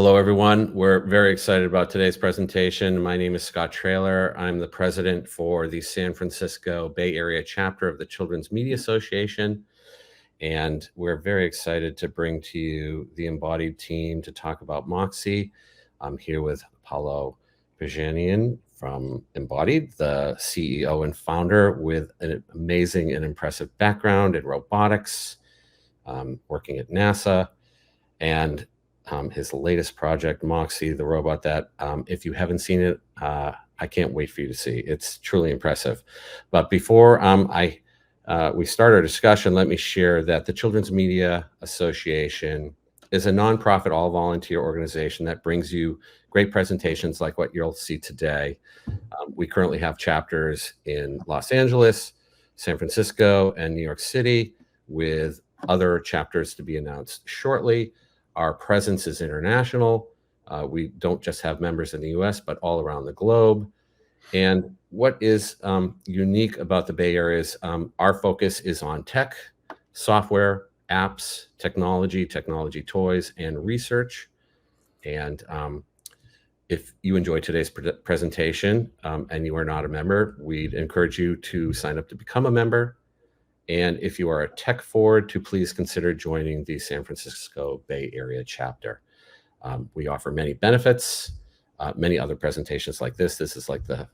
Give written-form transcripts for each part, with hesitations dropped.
Hello, everyone. We're very excited about today's presentation. My name is Scott Traylor. I'm the president for the San Francisco Bay Area chapter of the Children's Media Association. And we're very excited to bring to you the Embodied team to talk about Moxie. I'm here with Paulo Pajanian from Embodied, the CEO and founder with an amazing and impressive background in robotics, working at NASA, and his latest project, Moxie, the robot that, if you haven't seen it, I can't wait for you to see. It's truly impressive. But before we start our discussion, let me share that the Children's Media Association is a nonprofit, all-volunteer organization that brings you great presentations like what you'll see today. We currently have chapters in Los Angeles, San Francisco, and New York City, with other chapters to be announced shortly. Our presence is international. We don't just have members in the US, but all around the globe. And what is unique about the Bay Area is our focus is on tech, software, apps, technology toys, and research. And if you enjoy today's presentation and you are not a member, we'd encourage you to sign up to become a member. And if you are a tech forward, to please consider joining the San Francisco Bay Area chapter. We offer many benefits, many other presentations like this. This is like the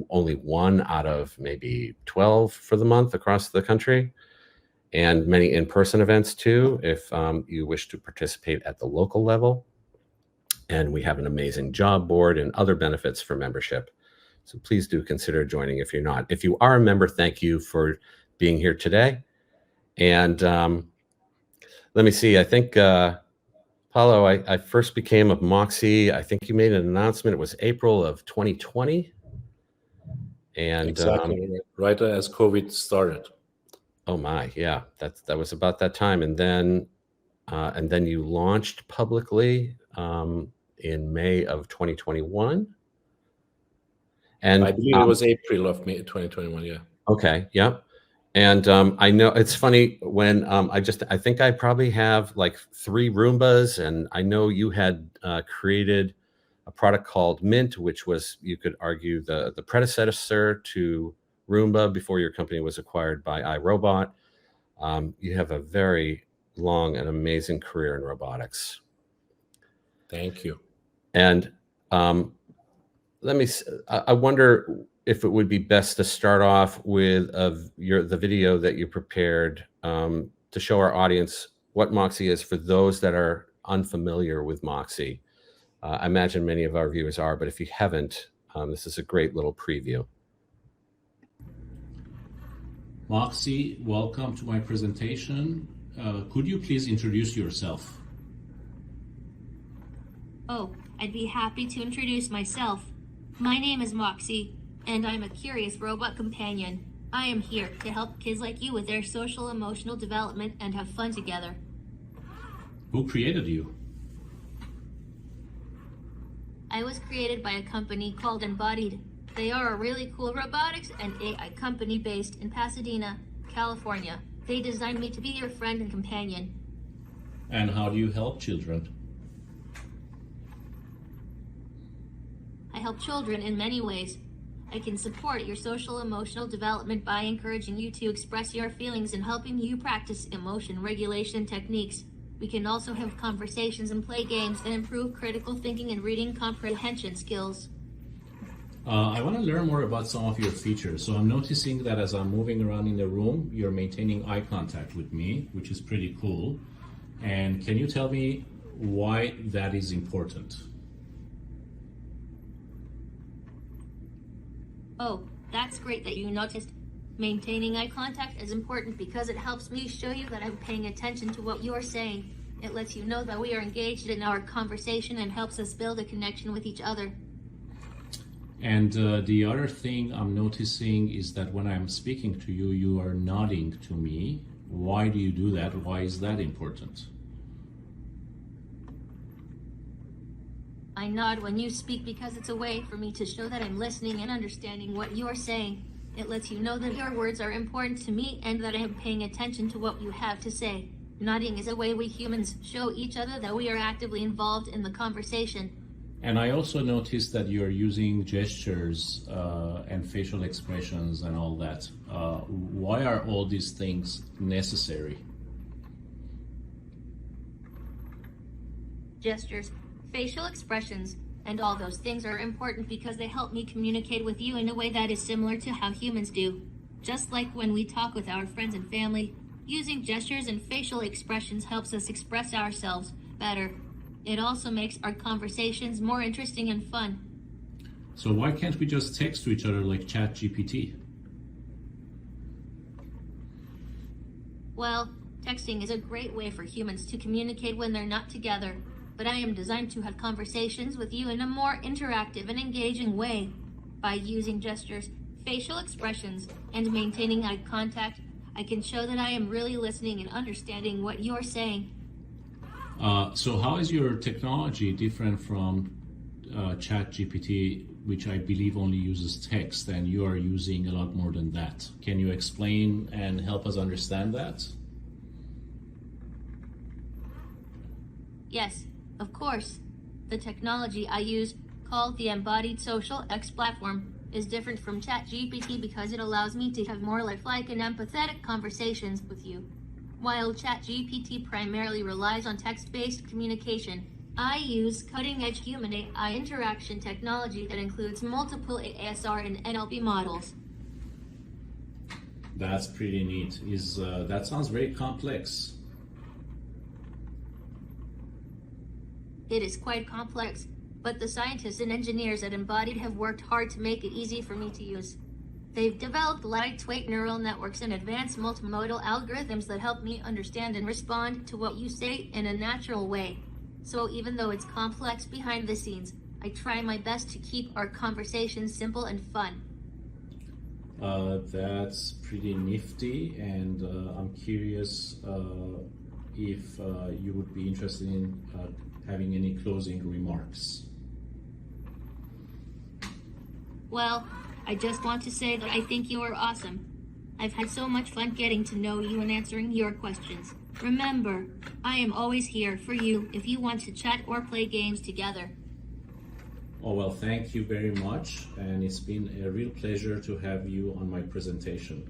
only one out of maybe 12 for the month across the country, and many in-person events too, if you wish to participate at the local level. And we have an amazing job board and other benefits for membership. So please do consider joining if you're not. If you are a member, thank you for being here today. And let me see, I think, Paulo, I first became a Moxie, I think you made an announcement, it was April of 2020. And exactly, right as COVID started. Oh my, yeah, that was about that time. And then you launched publicly in May of 2021. And I believe it was April of May 2021, yeah. Okay, yep. And I know it's funny when I think I probably have like 3 Roombas, and I know you had created a product called Mint, which was, you could argue, the predecessor to Roomba before your company was acquired by iRobot. You have a very long and amazing career in robotics. Thank you. And I wonder if it would be best to start off with the video that you prepared to show our audience what Moxie is for those that are unfamiliar with Moxie. I imagine many of our viewers are, but if you haven't, this is a great little preview. Moxie, welcome to my presentation. Could you please introduce yourself? Oh, I'd be happy to introduce myself. My name is Moxie, and I'm a curious robot companion. I am here to help kids like you with their social emotional development and have fun together. Who created you? I was created by a company called Embodied. They are a really cool robotics and AI company based in Pasadena, California. They designed me to be your friend and companion. And how do you help children? I help children in many ways. I can support your social emotional development by encouraging you to express your feelings and helping you practice emotion regulation techniques. We can also have conversations and play games that improve critical thinking and reading comprehension skills. I want to learn more about some of your features. So I'm noticing that as I'm moving around in the room, you're maintaining eye contact with me, which is pretty cool. And can you tell me why that is important? Oh, that's great that you noticed. Maintaining eye contact is important because it helps me show you that I'm paying attention to what you're saying. It lets you know that we are engaged in our conversation and helps us build a connection with each other. And the other thing I'm noticing is that when I'm speaking to you, you are nodding to me. Why do you do that? Why is that important? I nod when you speak because it's a way for me to show that I'm listening and understanding what you're saying. It lets you know that your words are important to me and that I am paying attention to what you have to say. Nodding is a way we humans show each other that we are actively involved in the conversation. And I also noticed that you're using gestures and facial expressions and all that. Why are all these things necessary? Gestures, facial expressions, and all those things are important because they help me communicate with you in a way that is similar to how humans do. Just like when we talk with our friends and family, using gestures and facial expressions helps us express ourselves better. It also makes our conversations more interesting and fun. So why can't we just text to each other like ChatGPT? Well, texting is a great way for humans to communicate when they're not together, but I am designed to have conversations with you in a more interactive and engaging way. By using gestures, facial expressions, and maintaining eye contact, I can show that I am really listening and understanding what you're saying. So how is your technology different from ChatGPT, which I believe only uses text, and you are using a lot more than that? Can you explain and help us understand that? Yes, of course. The technology I use, called the Embodied Social X platform, is different from ChatGPT because it allows me to have more lifelike and empathetic conversations with you. While ChatGPT primarily relies on text-based communication, I use cutting-edge human-AI interaction technology that includes multiple ASR and NLP models. That's pretty neat. That sounds very complex. It is quite complex, but the scientists and engineers at Embodied have worked hard to make it easy for me to use. They've developed lightweight neural networks and advanced multimodal algorithms that help me understand and respond to what you say in a natural way. So even though it's complex behind the scenes, I try my best to keep our conversations simple and fun. That's pretty nifty, and I'm curious if you would be interested in having any closing remarks. Well, I just want to say that I think you are awesome. I've had so much fun getting to know you and answering your questions. Remember, I am always here for you if you want to chat or play games together. Oh, well, thank you very much, and it's been a real pleasure to have you on my presentation.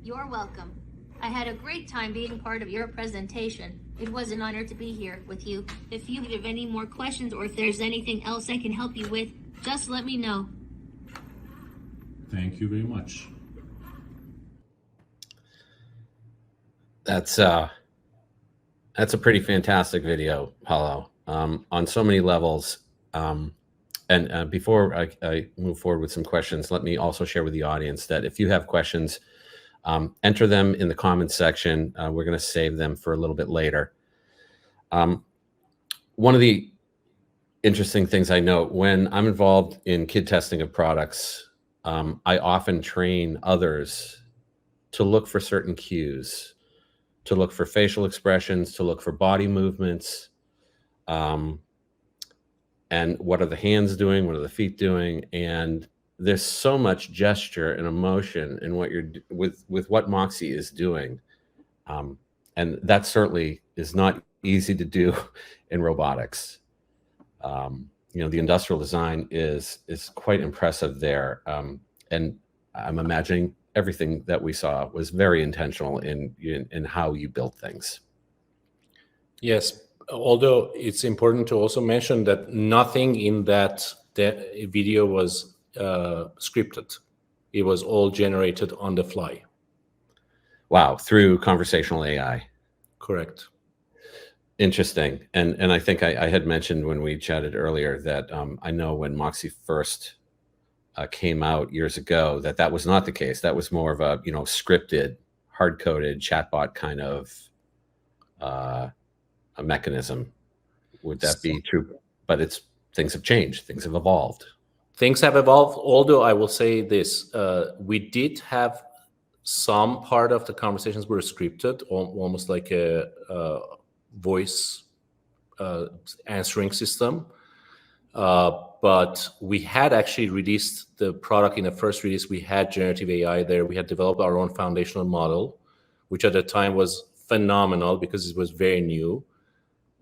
You're welcome. I had a great time being part of your presentation. It was an honor to be here with you. If you have any more questions or if there's anything else I can help you with, just let me know. Thank you very much. That's a pretty fantastic video, Paulo, on so many levels. And before I move forward with some questions, let me also share with the audience that if you have questions, enter them in the comments section. We're going to save them for a little bit later. One of the interesting things I note when I'm involved in kid testing of products, I often train others to look for certain cues, to look for facial expressions, to look for body movements, and what are the hands doing, what are the feet doing, and there's so much gesture and emotion in what you're with what Moxie is doing, and that certainly is not easy to do in robotics. The industrial design is quite impressive there, and I'm imagining everything that we saw was very intentional in how you built things. Yes, although it's important to also mention that nothing in that video was scripted. It was all generated on the fly. Wow, through conversational AI. Correct. Interesting. And I think I had mentioned when we chatted earlier that I know when Moxie first came out years ago that was not the case. That was more of a scripted, hard-coded chatbot kind of a mechanism. Would that be true? But things have changed. Things have evolved. Things have evolved, although I will say this, we did have some part of the conversations were scripted, almost like a voice answering system. But we had actually released the product in the first release. We had generative AI there. We had developed our own foundational model. which at the time was phenomenal because it was very new.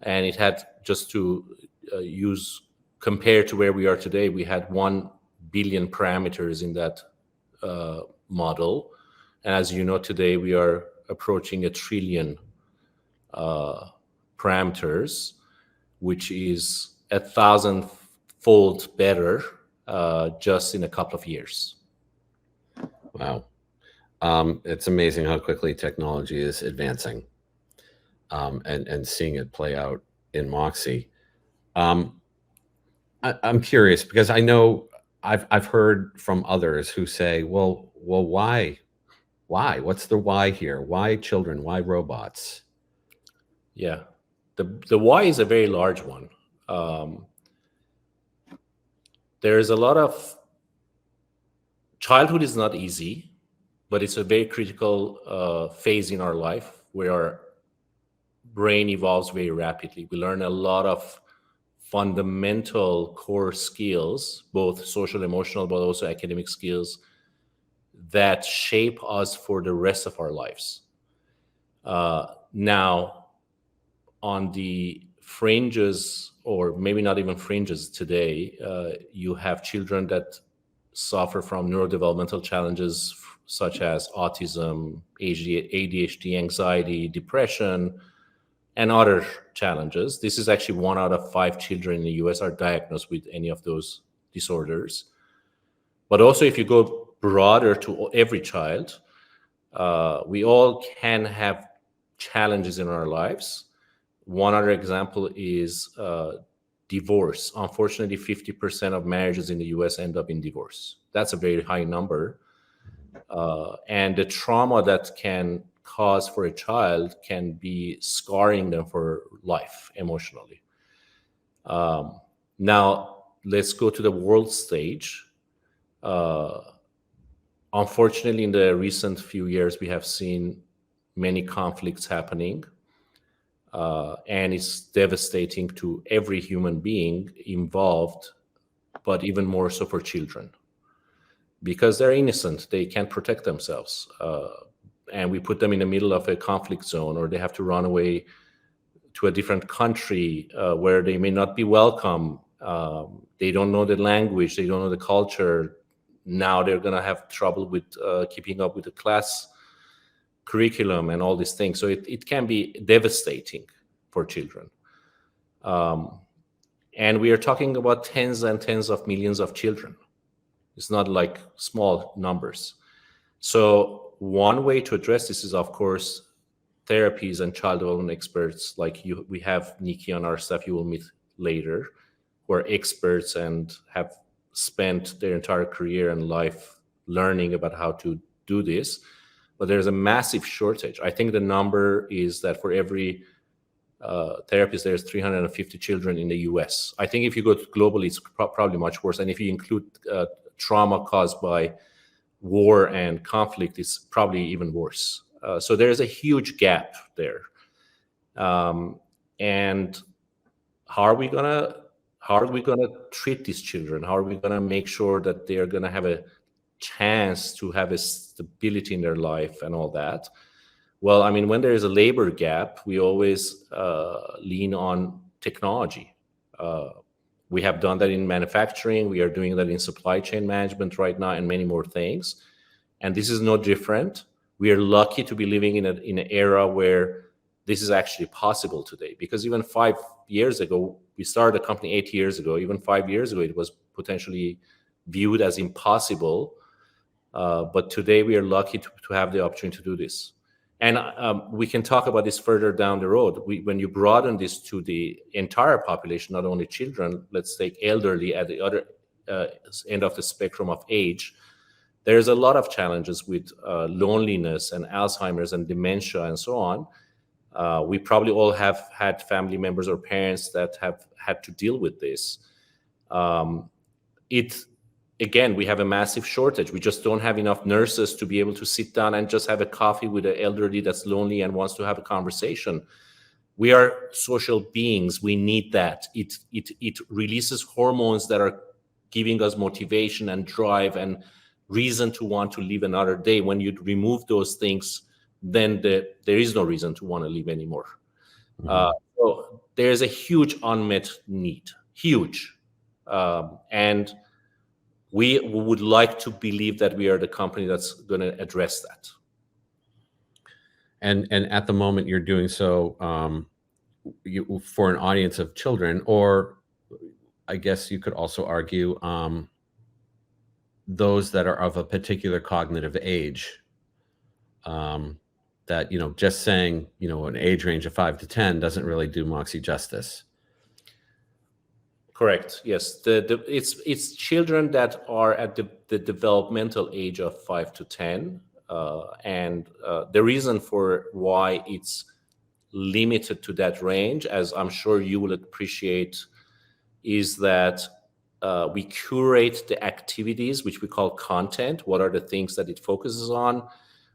And it had, just to compared to where we are today, we had 1 billion parameters in that model. And as you know, today we are approaching 1 trillion parameters, which is 1,000-fold better just in a couple of years. Wow. It's amazing how quickly technology is advancing, and seeing it play out in Moxie. I'm curious because I know I've heard from others who say, well, why? What's the why here? Why children? Why robots? Yeah, the why is a very large one. There is a lot of childhood is not easy, but it's a very critical phase in our life where our brain evolves very rapidly. We learn a lot of fundamental core skills, both social, emotional, but also academic skills that shape us for the rest of our lives. Now, on the fringes, or maybe not even fringes today, you have children that suffer from neurodevelopmental challenges such as autism, ADHD, anxiety, depression, and other challenges. This is actually 1 out of 5 children in the US are diagnosed with any of those disorders. But also, if you go broader to every child, we all can have challenges in our lives. One other example is divorce. Unfortunately, 50% of marriages in the US end up in divorce. That's a very high number. And the trauma that can cause for a child can be scarring them for life emotionally. Now, let's go to the world stage. Unfortunately, in the recent few years, we have seen many conflicts happening. And it's devastating to every human being involved, but even more so for children. Because they're innocent, they can't protect themselves. And we put them in the middle of a conflict zone, or they have to run away to a different country where they may not be welcome. They don't know the language, they don't know the culture. Now they're going to have trouble with keeping up with the class curriculum and all these things. So it can be devastating for children. And we are talking about tens and tens of millions of children. It's not like small numbers. So one way to address this is, of course, therapies and child development experts like you. We have Nikki on our staff, you will meet later, who are experts and have spent their entire career and life learning about how to do this. But there's a massive shortage. I think the number is that for every therapist, there's 350 children in the US. I think if you go to globally, it's probably much worse. And if you include trauma caused by war and conflict, it's probably even worse. So there's a huge gap there. And how are we gonna treat these children? How are we gonna make sure that they are gonna have a chance to have a stability in their life and all that? Well, I mean, when there is a labor gap, we always lean on technology. We have done that in manufacturing. We are doing that in supply chain management right now, and many more things. And this is no different. We are lucky to be living in an era where this is actually possible today. Because even 5 years ago, we started a company 8 years ago. Even 5 years ago, it was potentially viewed as impossible. But today, we are lucky to have the opportunity to do this. And we can talk about this further down the road. When you broaden this to the entire population, not only children, let's take elderly at the other end of the spectrum of age, there's a lot of challenges with loneliness and Alzheimer's and dementia and so on. We probably all have had family members or parents that have had to deal with this. Again, we have a massive shortage. We just don't have enough nurses to be able to sit down and just have a coffee with an elderly that's lonely and wants to have a conversation. We are social beings. We need that. It releases hormones that are giving us motivation and drive and reason to want to live another day. When you remove those things, then there is no reason to want to live anymore. Mhm. So there's a huge unmet need, huge. And we would like to believe that we are the company that's going to address that. And at the moment, you're doing so for an audience of children, or I guess you could also argue those that are of a particular cognitive age. That, just saying, an age range of 5 to 10 doesn't really do Moxie justice. Correct. Yes. It's children that are at the developmental age of 5 to 10. And the reason for why it's limited to that range, as I'm sure you will appreciate, is that we curate the activities, which we call content. What are the things that it focuses on,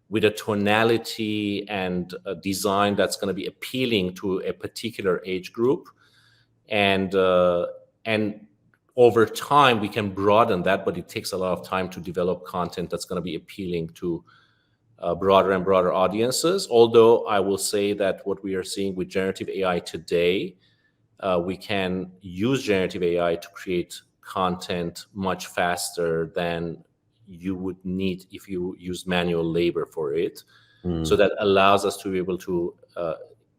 with a tonality and a design that's going to be appealing to a particular age group. And over time, we can broaden that, but it takes a lot of time to develop content that's going to be appealing to broader and broader audiences. Although I will say that what we are seeing with generative AI today, we can use generative AI to create content much faster than you would need if you use manual labor for it. So that allows us to be able to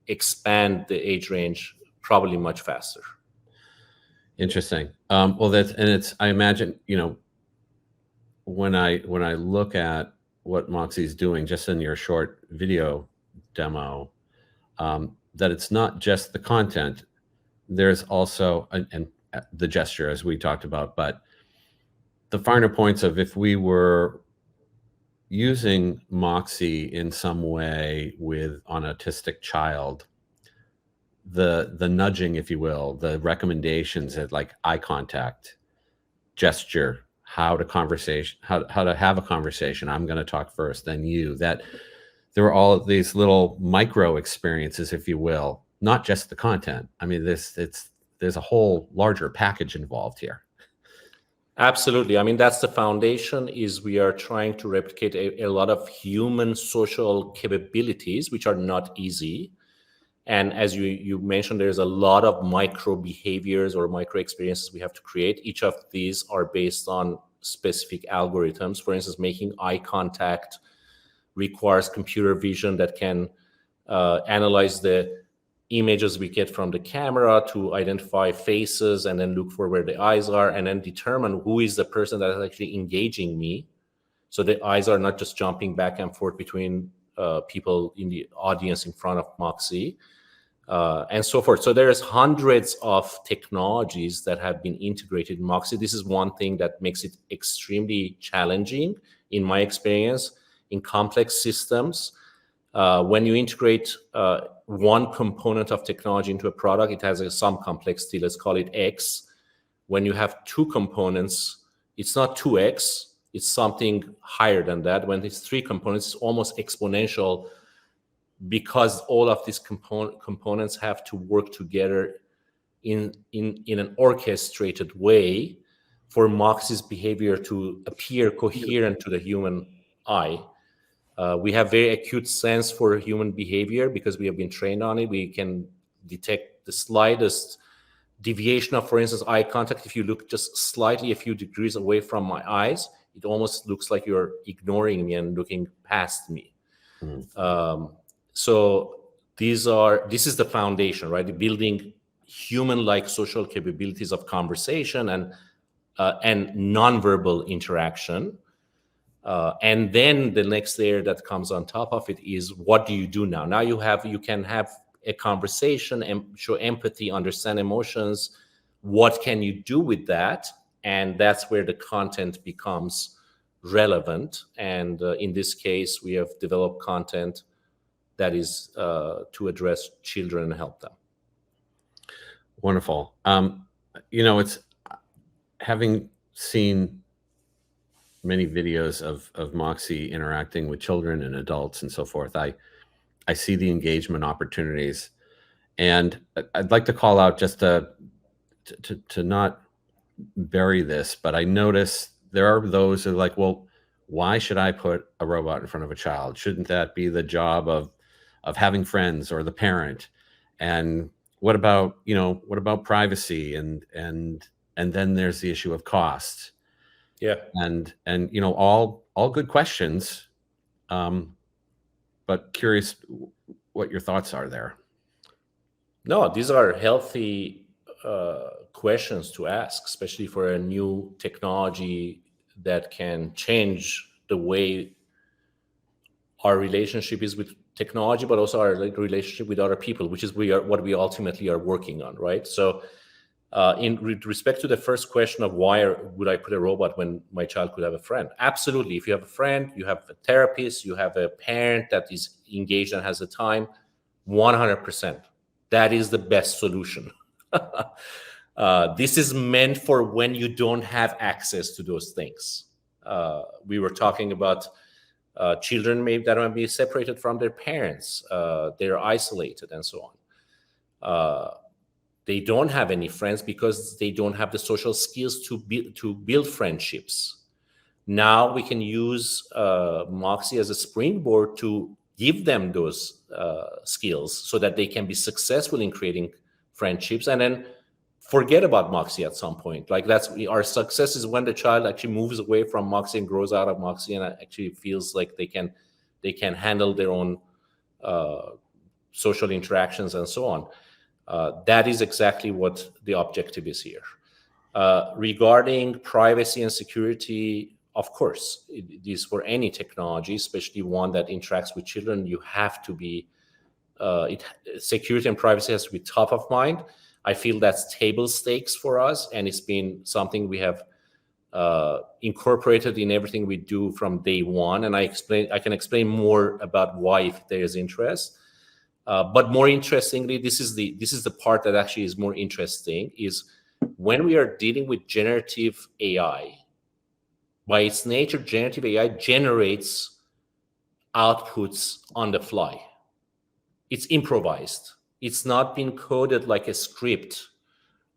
expand the age range probably much faster. Interesting. Well, I imagine, when I look at what Moxie's doing just in your short video demo, that it's not just the content, there's also and the gesture, as we talked about, but the finer points of, if we were using Moxie in some way with an autistic child, the nudging, if you will, the recommendations at like eye contact, gesture, how to have a conversation. I'm going to talk first, then you. That there were all of these little micro experiences, if you will, not just the content. I mean, there's a whole larger package involved here. Absolutely. I mean, that's the foundation, is we are trying to replicate a lot of human social capabilities, which are not easy. And as you mentioned, there's a lot of micro behaviors or micro experiences we have to create. Each of these are based on specific algorithms. For instance, making eye contact requires computer vision that can analyze the images we get from the camera to identify faces, and then look for where the eyes are, and then determine who is the person that is actually engaging me. So the eyes are not just jumping back and forth between people in the audience in front of Moxie, and so forth. So there's hundreds of technologies that have been integrated in Moxie. This is one thing that makes it extremely challenging, in my experience, in complex systems. When you integrate one component of technology into a product, it has some complexity. Let's call it X. When you have two components, it's not 2X. It's something higher than that. When it's three components, it's almost exponential, because all of these components have to work together in an orchestrated way for Moxie's behavior to appear coherent to the human eye. We have very acute sense for human behavior because we have been trained on it. We can detect the slightest deviation of, for instance, eye contact. If you look just slightly a few degrees away from my eyes, it almost looks like you're ignoring me and looking past me. So this is the foundation, right? Building human-like social capabilities of conversation and nonverbal interaction. And then the next layer that comes on top of it is, what do you do now? Now you can have a conversation and show empathy, understand emotions. What can you do with that? And that's where the content becomes relevant. And in this case, we have developed content that is to address children and help them. Wonderful. It's having seen many videos of Moxie interacting with children and adults and so forth, I see the engagement opportunities, and I'd like to call out, just to not bury this, but I notice there are those who are like, well, why should I put a robot in front of a child? Shouldn't that be the job of having friends or the parent? And what about, what about privacy? And then there's the issue of cost. Yeah. And all good questions. But curious what your thoughts are there. No, these are healthy questions to ask, especially for a new technology that can change the way our relationship is with technology, but also our relationship with other people, which is what we ultimately are working on, right? So in respect to the first question of why would I put a robot when my child could have a friend? Absolutely. If you have a friend, you have a therapist, you have a parent that is engaged and has the time, 100%. That is the best solution. This is meant for when you don't have access to those things. We were talking about children maybe that might be separated from their parents. They're isolated and so on. They don't have any friends because they don't have the social skills to build friendships. Now we can use Moxie as a springboard to give them those skills so that they can be successful in creating friendships, and then forget about Moxie at some point. Like that's our success is when the child actually moves away from Moxie and grows out of Moxie and actually feels like they can handle their own social interactions and so on. That is exactly what the objective is here. Regarding privacy and security, of course, it is for any technology, especially one that interacts with children. You have to be, security and privacy has to be top of mind. I feel that's table stakes for us, and it's been something we have incorporated in everything we do from day one. And I can explain more about why if there is interest. But more interestingly, this is the part that actually is more interesting, is when we are dealing with generative AI. By its nature, generative AI generates outputs on the fly. It's improvised. It's not been coded like a script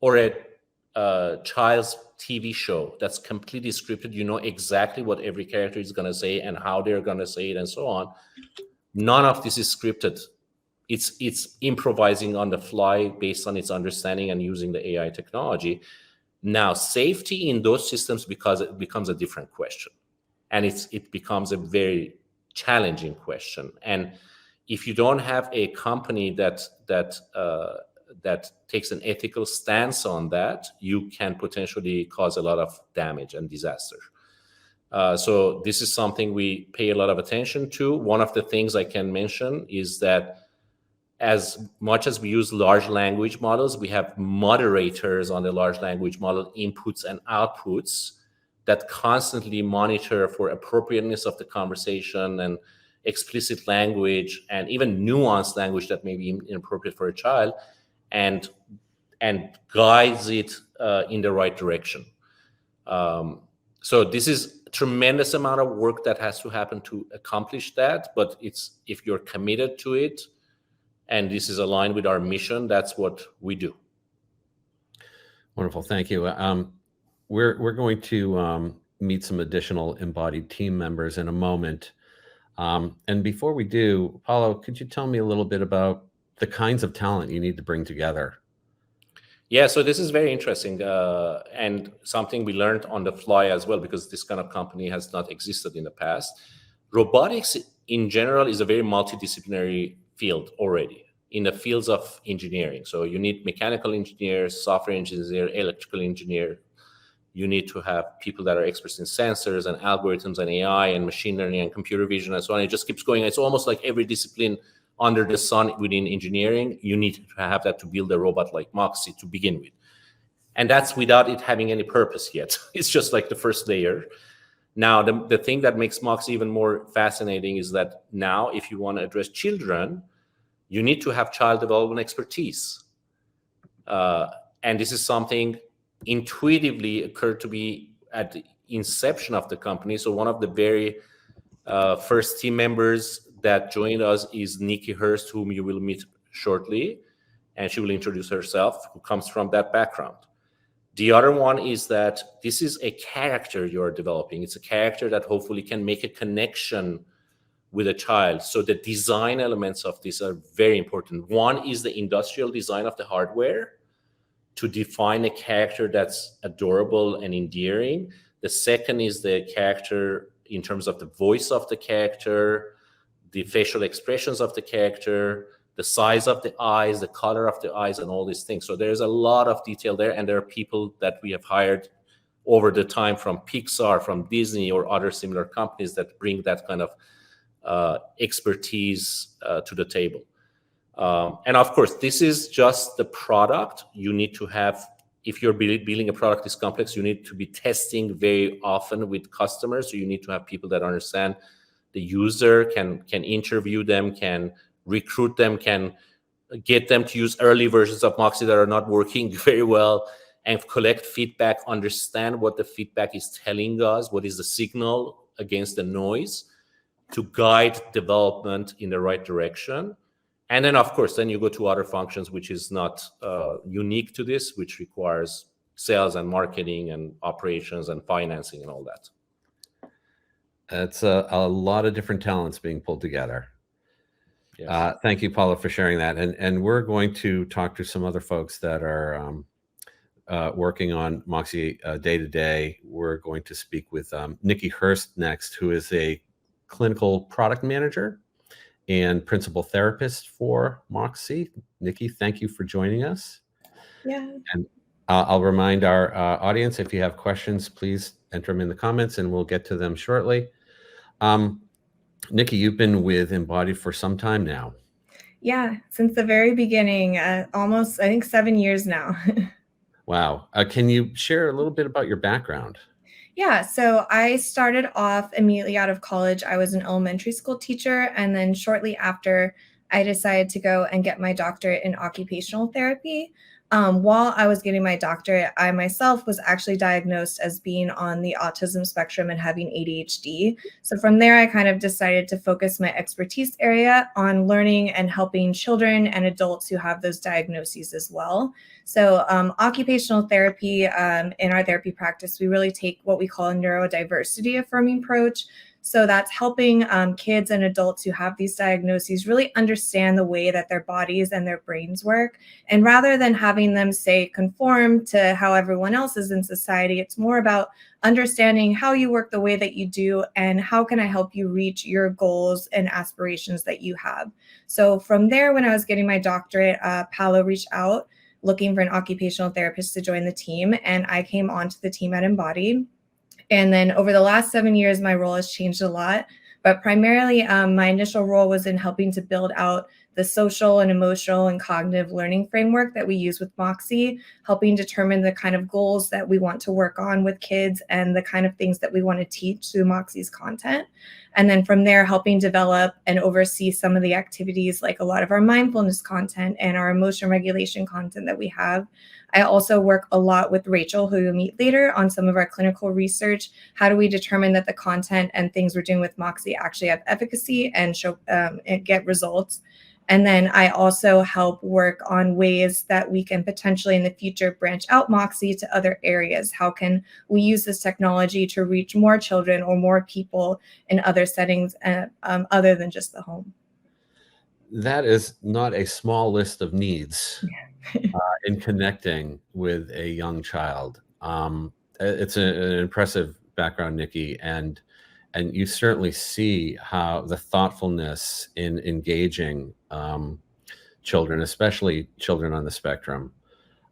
or a child's TV show that's completely scripted. You know exactly what every character is going to say and how they're going to say it and so on. None of this is scripted. It's improvising on the fly based on its understanding and using the AI technology. Now, safety in those systems, because it becomes a different question, and it becomes a very challenging question. And if you don't have a company that takes an ethical stance on that, you can potentially cause a lot of damage and disaster. So this is something we pay a lot of attention to. One of the things I can mention is that as much as we use large language models, we have moderators on the large language model inputs and outputs that constantly monitor for appropriateness of the conversation and explicit language and even nuanced language that may be inappropriate for a child, and guides it in the right direction. So this is a tremendous amount of work that has to happen to accomplish that. But if you're committed to it, and this is aligned with our mission, that's what we do. Wonderful, thank you. We're going to meet some additional Embodied team members in a moment. And before we do, Paulo, could you tell me a little bit about the kinds of talent you need to bring together? Yeah, so this is very interesting and something we learned on the fly as well, because this kind of company has not existed in the past. Robotics in general is a very multidisciplinary field already in the fields of engineering. So you need mechanical engineers, software engineers, electrical engineer. You need to have people that are experts in sensors and algorithms and AI and machine learning and computer vision and so on. It just keeps going. It's almost like every discipline under the sun within engineering, you need to have that to build a robot like Moxie to begin with. And that's without it having any purpose yet. It's just like the first layer. Now, the thing that makes Moxie even more fascinating is that now if you want to address children, you need to have child development expertise. And this is something intuitively occurred to be at the inception of the company. So one of the very first team members that joined us is Nikki Hurst, whom you will meet shortly. And she will introduce herself, who comes from that background. The other one is that this is a character you're developing. It's a character that hopefully can make a connection with a child. So the design elements of this are very important. One is the industrial design of the hardware to define a character that's adorable and endearing. The second is the character in terms of the voice of the character, the facial expressions of the character, the size of the eyes, the color of the eyes, and all these things. So there's a lot of detail there, and there are people that we have hired over the time from Pixar, from Disney, or other similar companies that bring that kind of expertise to the table. And of course, this is just the product. You need to have, if you're building a product this complex, you need to be testing very often with customers. So you need to have people that understand the user, can interview them, can recruit them, can get them to use early versions of Moxie that are not working very well, and collect feedback, understand what the feedback is telling us, what is the signal against the noise, to guide development in the right direction. And then, of course, then you go to other functions, which is not unique to this, which requires sales and marketing and operations and financing and all that. It's a lot of different talents being pulled together. Yes. Thank you, Paula, for sharing that. And we're going to talk to some other folks that are working on Moxie day to day. We're going to speak with Nikki Hurst next, who is a clinical product manager and principal therapist for Moxie. Nikki, thank you for joining us. Yeah. And I'll remind our audience, if you have questions, please enter them in the comments and we'll get to them shortly. Nikki, you've been with Embodied for some time now. Yeah, since the very beginning, almost, I think, 7 years now. Wow. Can you share a little bit about your background? Yeah, so I started off immediately out of college. I was an elementary school teacher, and then shortly after, I decided to go and get my doctorate in occupational therapy. While I was getting my doctorate, I myself was actually diagnosed as being on the autism spectrum and having ADHD. So from there, I kind of decided to focus my expertise area on learning and helping children and adults who have those diagnoses as well. So occupational therapy, in our therapy practice, we really take what we call a neurodiversity affirming approach. So that's helping kids and adults who have these diagnoses really understand the way that their bodies and their brains work. And rather than having them, say, conform to how everyone else is in society, it's more about understanding how you work the way that you do and how can I help you reach your goals and aspirations that you have. So from there, when I was getting my doctorate, Paolo reached out looking for an occupational therapist to join the team, and I came onto the team at Embodied. And then over the last 7 years, my role has changed a lot, but primarily my initial role was in helping to build out the social and emotional and cognitive learning framework that we use with Moxie, helping determine the kind of goals that we want to work on with kids and the kind of things that we want to teach through Moxie's content. And then from there, helping develop and oversee some of the activities like a lot of our mindfulness content and our emotion regulation content that we have. I also work a lot with Rachel, who you'll meet later, on some of our clinical research. How do we determine that the content and things we're doing with Moxie actually have efficacy and show and get results? And then I also help work on ways that we can potentially in the future branch out Moxie to other areas. How can we use this technology to reach more children or more people in other settings other than just the home? That is not a small list of needs in connecting with a young child. It's an impressive background, Nikki, and you certainly see how the thoughtfulness in engaging children, especially children on the spectrum.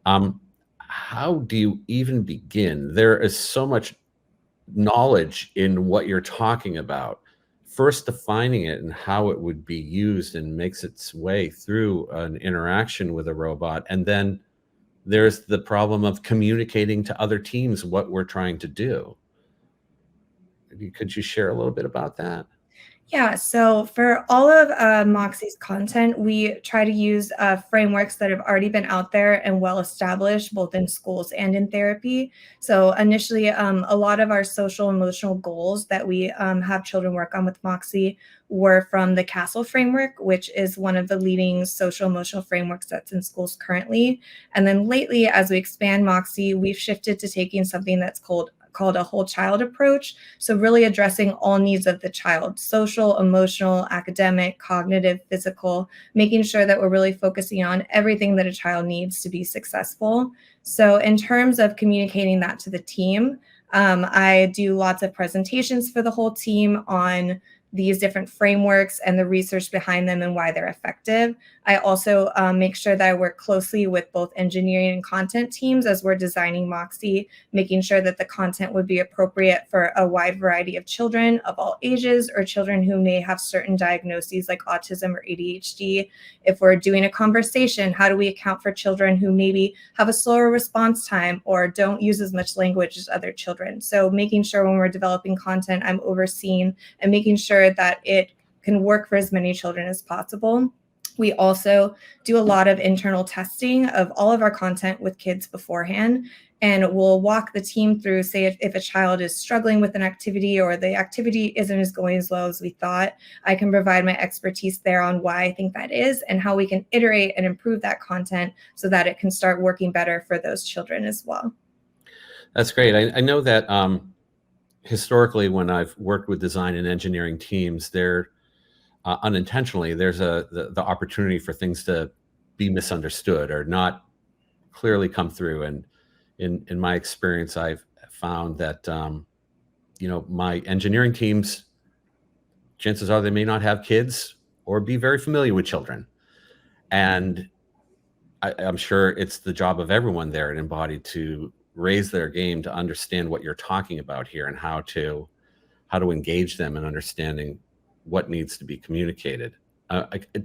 How do you even begin? There is so much knowledge in what you're talking about. First defining it and how it would be used and makes its way through an interaction with a robot. And then there's the problem of communicating to other teams what we're trying to do. Could you share a little bit about that? Yeah, so for all of Moxie's content, we try to use frameworks that have already been out there and well established, both in schools and in therapy. So initially, a lot of our social emotional goals that we have children work on with Moxie were from the Castle framework, which is one of the leading social emotional frameworks that's in schools currently. And then lately, as we expand Moxie, we've shifted to taking something that's called a whole child approach. So really addressing all needs of the child, social, emotional, academic, cognitive, physical, making sure that we're really focusing on everything that a child needs to be successful. So in terms of communicating that to the team, I do lots of presentations for the whole team on these different frameworks and the research behind them and why they're effective. I also make sure that I work closely with both engineering and content teams as we're designing Moxie, making sure that the content would be appropriate for a wide variety of children of all ages or children who may have certain diagnoses like autism or ADHD. If we're doing a conversation, how do we account for children who maybe have a slower response time or don't use as much language as other children? So making sure when we're developing content, I'm overseeing and making sure that it can work for as many children as possible. We also do a lot of internal testing of all of our content with kids beforehand. And we'll walk the team through, say, if a child is struggling with an activity or the activity isn't going as well as we thought, I can provide my expertise there on why I think that is and how we can iterate and improve that content so that it can start working better for those children as well. That's great. I know that historically, when I've worked with design and engineering teams, there unintentionally there's the opportunity for things to be misunderstood or not clearly come through. And in my experience, I've found that my engineering teams, chances are they may not have kids or be very familiar with children, and I'm sure it's the job of everyone there at Embodied to raise their game to understand what you're talking about here and how to engage them in understanding what needs to be communicated.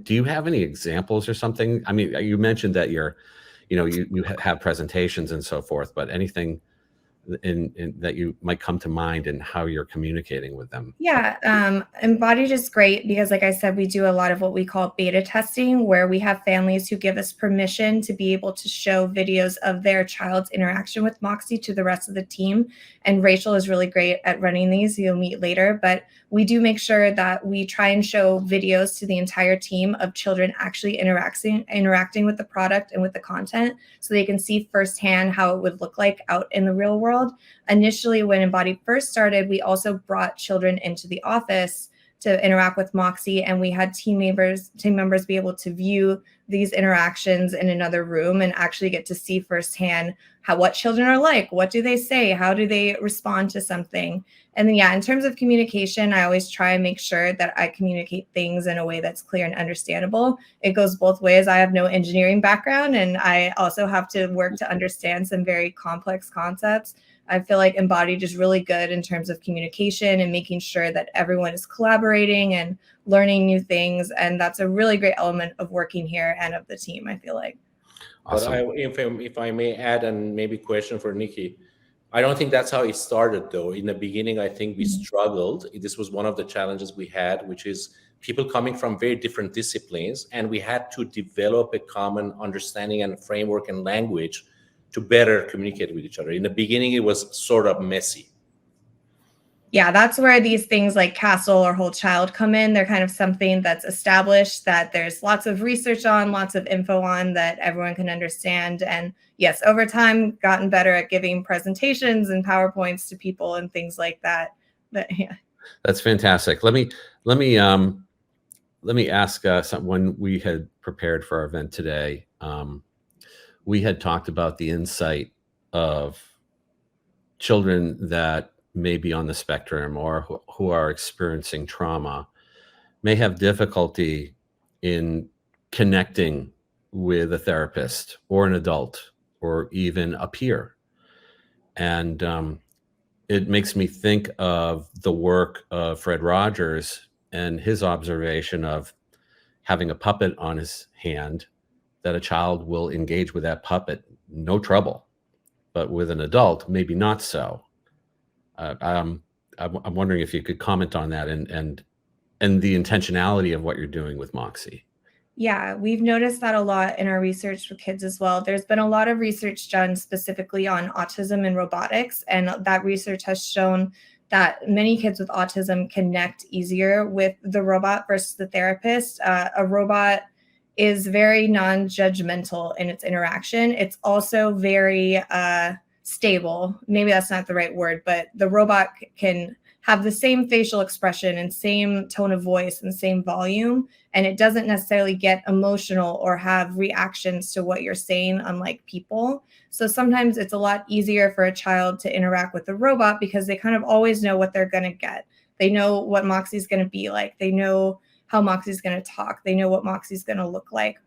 Do you have any examples or something? I mean, you mentioned that you have presentations and so forth, but anything in that you might come to mind in how you're communicating with them? Yeah, Embodied is great because, like I said, we do a lot of what we call beta testing, where we have families who give us permission to be able to show videos of their child's interaction with Moxie to the rest of the team. And Rachel is really great at running these. You'll meet later, but we do make sure that we try and show videos to the entire team of children actually interacting with the product and with the content so they can see firsthand how it would look like out in the real world. Initially, when Embodied first started, we also brought children into the office to interact with Moxie, and we had team members be able to view these interactions in another room and actually get to see firsthand what children are like, what do they say, how do they respond to something. And then, in terms of communication, I always try and make sure that I communicate things in a way that's clear and understandable. It goes both ways. I have no engineering background, and I also have to work to understand some very complex concepts. I feel like Embodied is really good in terms of communication and making sure that everyone is collaborating and learning new things. And that's a really great element of working here and of the team, I feel like. Awesome. But if I may add, and maybe question for Nikki, I don't think that's how it started, though. In the beginning, I think we struggled. This was one of the challenges we had, which is people coming from very different disciplines, and we had to develop a common understanding and framework and language to better communicate with each other. In the beginning, it was sort of messy. Yeah, that's where these things like Castle or Whole Child come in. They're kind of something that's established, that there's lots of research on, lots of info on, that everyone can understand. And yes, over time, gotten better at giving presentations and PowerPoints to people and things like that. But yeah, that's fantastic. Let me ask something. When we had prepared for our event today, we had talked about the insight of children that may be on the spectrum or who are experiencing trauma, may have difficulty in connecting with a therapist or an adult or even a peer. And it makes me think of the work of Fred Rogers and his observation of having a puppet on his hand, that a child will engage with that puppet, no trouble, but with an adult, maybe not so. I'm wondering if you could comment on that and and the intentionality of what you're doing with Moxie. Yeah, we've noticed that a lot in our research with kids as well. There's been a lot of research done specifically on autism and robotics, and that research has shown that many kids with autism connect easier with the robot versus the therapist. A robot is very non-judgmental in its interaction. It's also very stable. Maybe that's not the right word, but the robot can have the same facial expression and same tone of voice and same volume, and it doesn't necessarily get emotional or have reactions to what you're saying, unlike people. So sometimes it's a lot easier for a child to interact with the robot because they kind of always know what they're going to get. They know what Moxie's going to be like. They know how Moxie's going to talk. They know what Moxie's going to look like.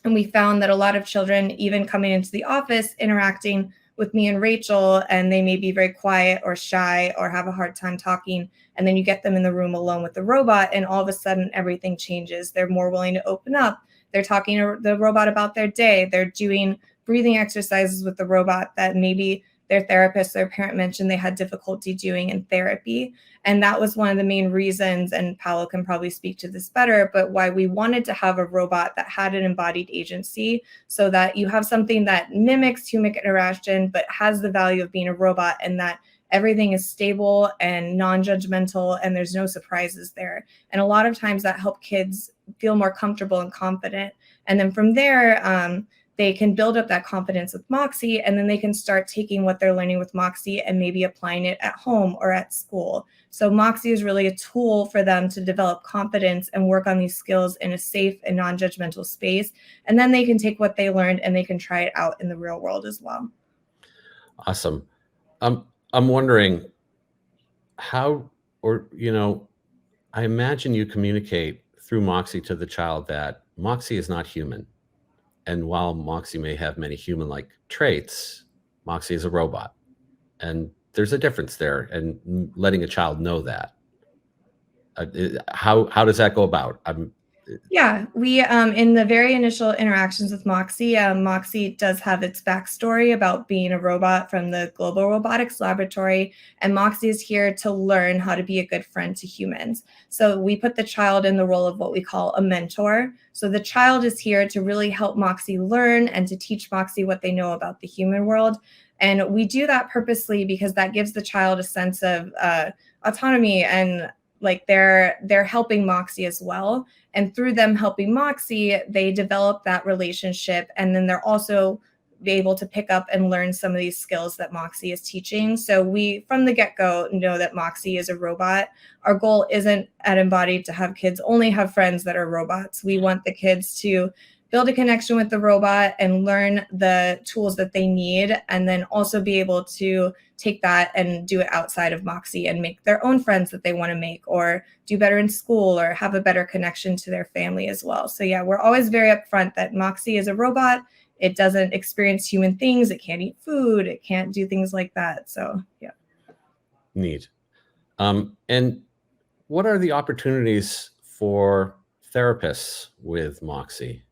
And we found that a lot of children, even coming into the office, interacting with me and Rachel, and they may be very quiet or shy or have a hard time talking. And then you get them in the room alone with the robot, and all of a sudden everything changes. They're more willing to open up. They're talking to the robot about their day. They're doing breathing exercises with the robot that maybe their therapist, their parent mentioned they had difficulty doing in therapy. And that was one of the main reasons, and Paolo can probably speak to this better, but why we wanted to have a robot that had an embodied agency, so that you have something that mimics human interaction, but has the value of being a robot, and that everything is stable and non-judgmental and there's no surprises there. And a lot of times that helps kids feel more comfortable and confident. And then from there, they can build up that confidence with Moxie, and then they can start taking what they're learning with Moxie and maybe applying it at home or at school. So Moxie is really a tool for them to develop confidence and work on these skills in a safe and non-judgmental space. And then they can take what they learned and they can try it out in the real world as well. Awesome. I'm wondering how, I imagine you communicate through Moxie to the child that Moxie is not human. And while Moxie may have many human-like traits, Moxie is a robot. And there's a difference there, and letting a child know that. How does that go about? Yeah, we in the very initial interactions with Moxie, Moxie does have its backstory about being a robot from the Global Robotics Laboratory, and Moxie is here to learn how to be a good friend to humans. So we put the child in the role of what we call a mentor. So the child is here to really help Moxie learn and to teach Moxie what they know about the human world. And we do that purposely because that gives the child a sense of autonomy, and like they're helping Moxie as well. And through them helping Moxie, they develop that relationship. And then they're also able to pick up and learn some of these skills that Moxie is teaching. So we, from the get-go, know that Moxie is a robot. Our goal isn't at Embodied to have kids only have friends that are robots. We want the kids to build a connection with the robot and learn the tools that they need, and then also be able to take that and do it outside of Moxie and make their own friends that they want to make, or do better in school, or have a better connection to their family as well. So yeah, we're always very upfront that Moxie is a robot. It doesn't experience human things. It can't eat food. It can't do things like that. So yeah. Neat. And what are the opportunities for therapists with Moxie?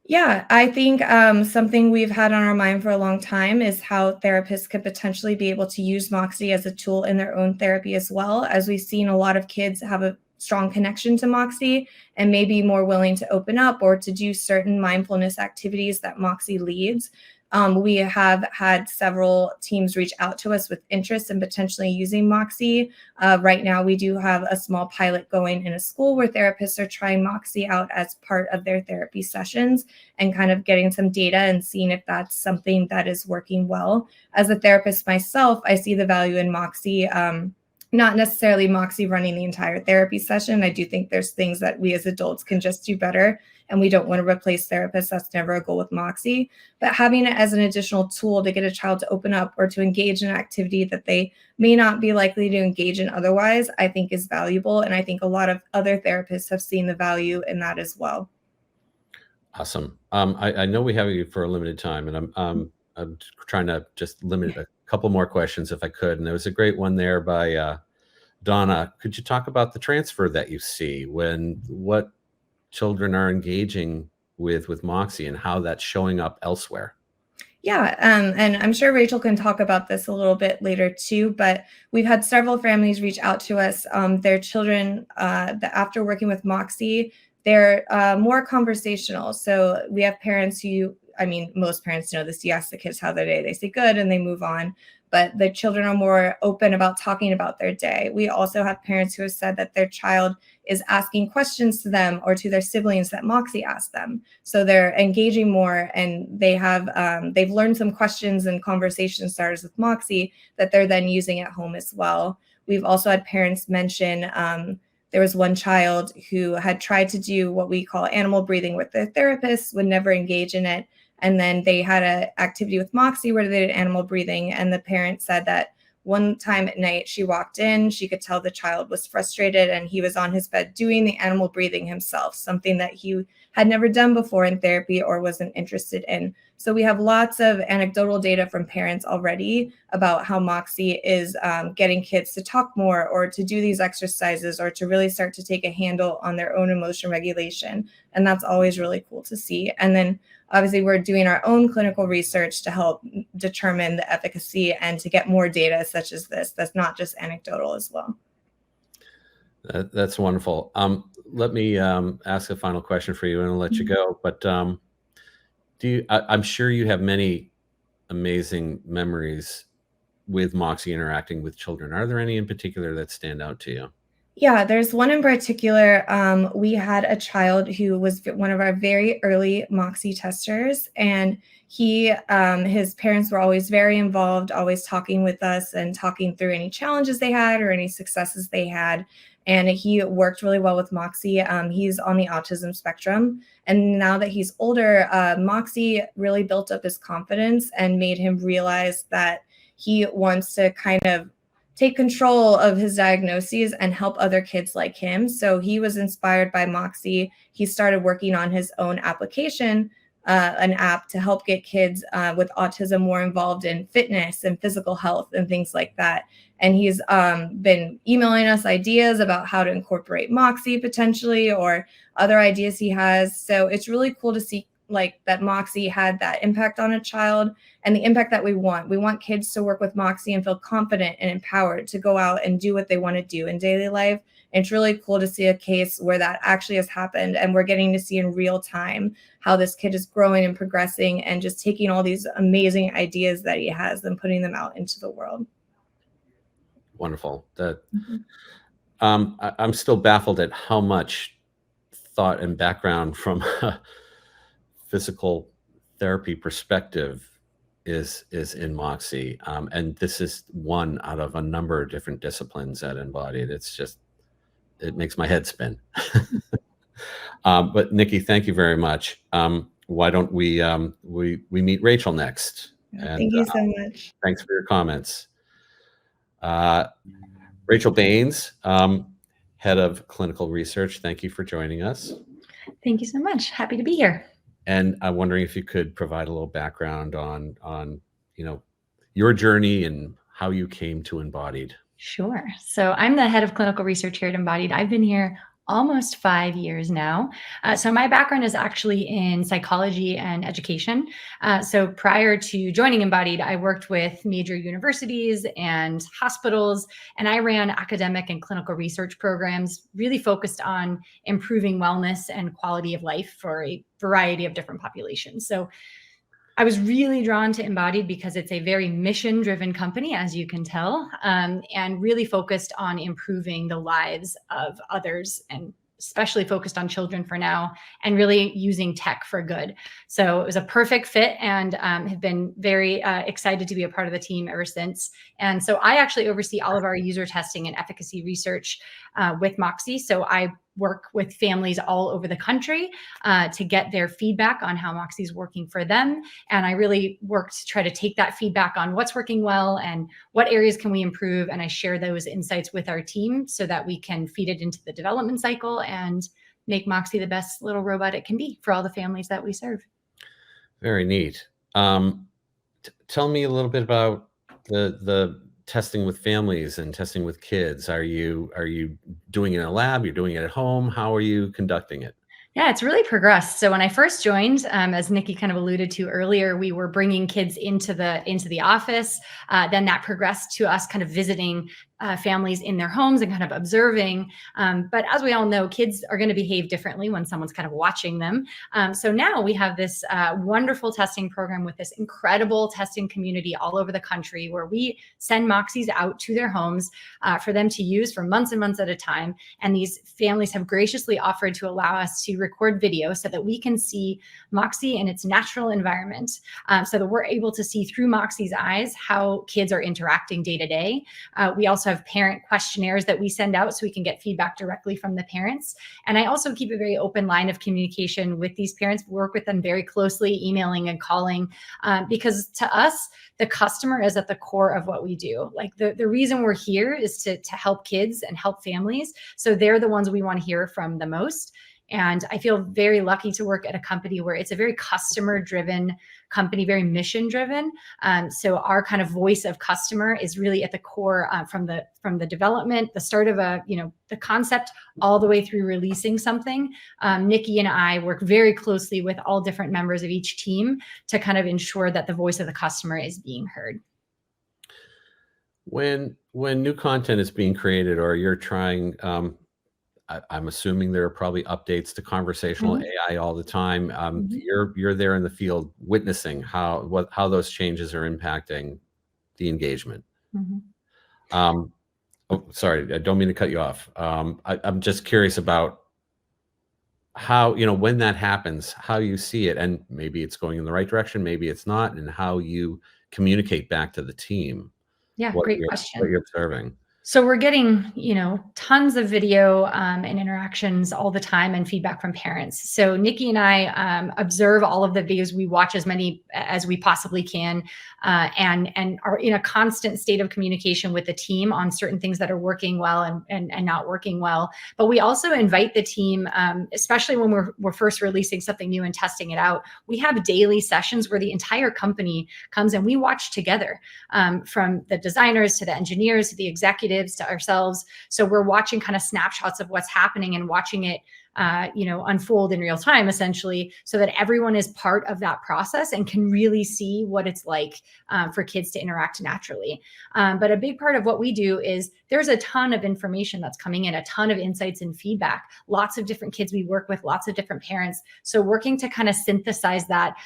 Yeah, I think something we've had on our mind for a long time is how therapists could potentially be able to use Moxie as a tool in their own therapy as well, as we've seen a lot of kids have a strong connection to Moxie and may be more willing to open up or to do certain mindfulness activities that Moxie leads. We have had several teams reach out to us with interest in potentially using Moxie. Right now, we do have a small pilot going in a school where therapists are trying Moxie out as part of their therapy sessions and kind of getting some data and seeing if that's something that is working well. As a therapist myself, I see the value in Moxie. Not necessarily Moxie running the entire therapy session. I do think there's things that we as adults can just do better, and we don't want to replace therapists. That's never a goal with Moxie. But having it as an additional tool to get a child to open up or to engage in an activity that they may not be likely to engage in otherwise, I think is valuable. And I think a lot of other therapists have seen the value in that as well. Awesome. I know we have you for a limited time, and I'm trying to just limit a couple more questions if I could. And there was a great one there by Donna. Could you talk about the transfer that you see when what children are engaging with Moxie and how that's showing up elsewhere? Yeah, and I'm sure Rachel can talk about this a little bit later too, but we've had several families reach out to us. Their children, after working with Moxie, they're more conversational. So we have parents who, I mean, most parents know this. You ask the kids how their day, they say good, and they move on. But the children are more open about talking about their day. We also have parents who have said that their child is asking questions to them or to their siblings that Moxie asked them. So they're engaging more, and they've learned some questions and conversation starters with Moxie that they're then using at home as well. We've also had parents mention there was one child who had tried to do what we call animal breathing with their therapist, would never engage in it. And then they had an activity with Moxie where they did animal breathing. And the parent said that one time at night, she walked in, she could tell the child was frustrated, and he was on his bed doing the animal breathing himself, something that he had never done before in therapy or wasn't interested in. So we have lots of anecdotal data from parents already about how Moxie is getting kids to talk more or to do these exercises or to really start to take a handle on their own emotion regulation. And that's always really cool to see. And then obviously, we're doing our own clinical research to help determine the efficacy and to get more data such as this. That's not just anecdotal as well. That's wonderful. Let me ask a final question for you, and I'll let you go. But I'm sure you have many amazing memories with Moxie interacting with children. Are there any in particular that stand out to you? Yeah, there's one in particular. We had a child who was one of our very early Moxie testers, and his parents were always very involved, always talking with us and talking through any challenges they had or any successes they had. And he worked really well with Moxie. He's on the autism spectrum. And now that he's older, Moxie really built up his confidence and made him realize that he wants to kind of take control of his diagnoses and help other kids like him. So he was inspired by Moxie. He started working on his own application, an app to help get kids with autism more involved in fitness and physical health and things like that. And he's been emailing us ideas about how to incorporate Moxie potentially or other ideas he has. So it's really cool to see like that Moxie had that impact on a child and the impact that we want. We want kids to work with Moxie and feel confident and empowered to go out and do what they want to do in daily life. And it's really cool to see a case where that actually has happened. And we're getting to see in real time how this kid is growing and progressing and just taking all these amazing ideas that he has and putting them out into the world. Wonderful. I'm still baffled at how much thought and background from physical therapy perspective is in Moxie. And this is one out of a number of different disciplines at Embodied. It makes my head spin. But Nikki, thank you very much. Why don't we meet Rachel next? And, thank you so much. Thanks for your comments. Rachel Baines, Head of Clinical Research, thank you for joining us. Thank you so much. Happy to be here. And I'm wondering if you could provide a little background on your journey and how you came to Embodied. Sure. So I'm the head of clinical research here at Embodied. I've been here almost 5 years now. So my background is actually in psychology and education. So prior to joining Embodied, I worked with major universities and hospitals, and I ran academic and clinical research programs really focused on improving wellness and quality of life for a variety of different populations. So I was really drawn to Embodied because it's a very mission-driven company, as you can tell, and really focused on improving the lives of others, and especially focused on children for now, and really using tech for good. So it was a perfect fit, and have been very excited to be a part of the team ever since. And so I actually oversee all of our user testing and efficacy research with Moxie. So I work with families all over the country to get their feedback on how Moxie is working for them. And I really work to try to take that feedback on what's working well and what areas can we improve. And I share those insights with our team so that we can feed it into the development cycle and make Moxie the best little robot it can be for all the families that we serve. Very neat. Tell me a little bit about the testing with families and testing with kids. Are you doing it in a lab? You're doing it at home? How are you conducting it? Yeah, it's really progressed. So when I first joined, as Nikki kind of alluded to earlier, we were bringing kids into the office. Then that progressed to us kind of visiting families in their homes and kind of observing. But as we all know, kids are going to behave differently when someone's kind of watching them. So now we have this wonderful testing program with this incredible testing community all over the country, where we send Moxies out to their homes for them to use for months and months at a time. And these families have graciously offered to allow us to record video so that we can see Moxie in its natural environment, so that we're able to see through Moxie's eyes how kids are interacting day to day. We also have parent questionnaires that we send out so we can get feedback directly from the parents. And I also keep a very open line of communication with these parents, work with them very closely, emailing and calling, because to us, the customer is at the core of what we do. Like the reason we're here is to help kids and help families. So they're the ones we want to hear from the most. And I feel very lucky to work at a company where it's a very customer-driven company, very mission-driven. So our kind of voice of customer is really at the core, from the development, the start of the concept, all the way through releasing something. Nikki and I work very closely with all different members of each team to kind of ensure that the voice of the customer is being heard. When new content is being created, or you're trying, I'm assuming there are probably updates to conversational AI all the time. You're there in the field witnessing how those changes are impacting the engagement. Oh, sorry, I don't mean to cut you off. I'm just curious about how, when that happens, how you see it, and maybe it's going in the right direction, maybe it's not, and how you communicate back to the team. Yeah, great question. What you're observing. So we're getting, tons of video and interactions all the time, and feedback from parents. So Nikki and I observe all of the videos. We watch as many as we possibly can, and are in a constant state of communication with the team on certain things that are working well and not working well. But we also invite the team, especially when we're first releasing something new and testing it out. We have daily sessions where the entire company comes and we watch together, from the designers to the engineers to the executives to ourselves. So we're watching kind of snapshots of what's happening and watching it unfold in real time, essentially, so that everyone is part of that process and can really see what it's like for kids to interact naturally. But a big part of what we do is there's a ton of information that's coming in, a ton of insights and feedback, lots of different kids we work with, lots of different parents. So working to kind of synthesize that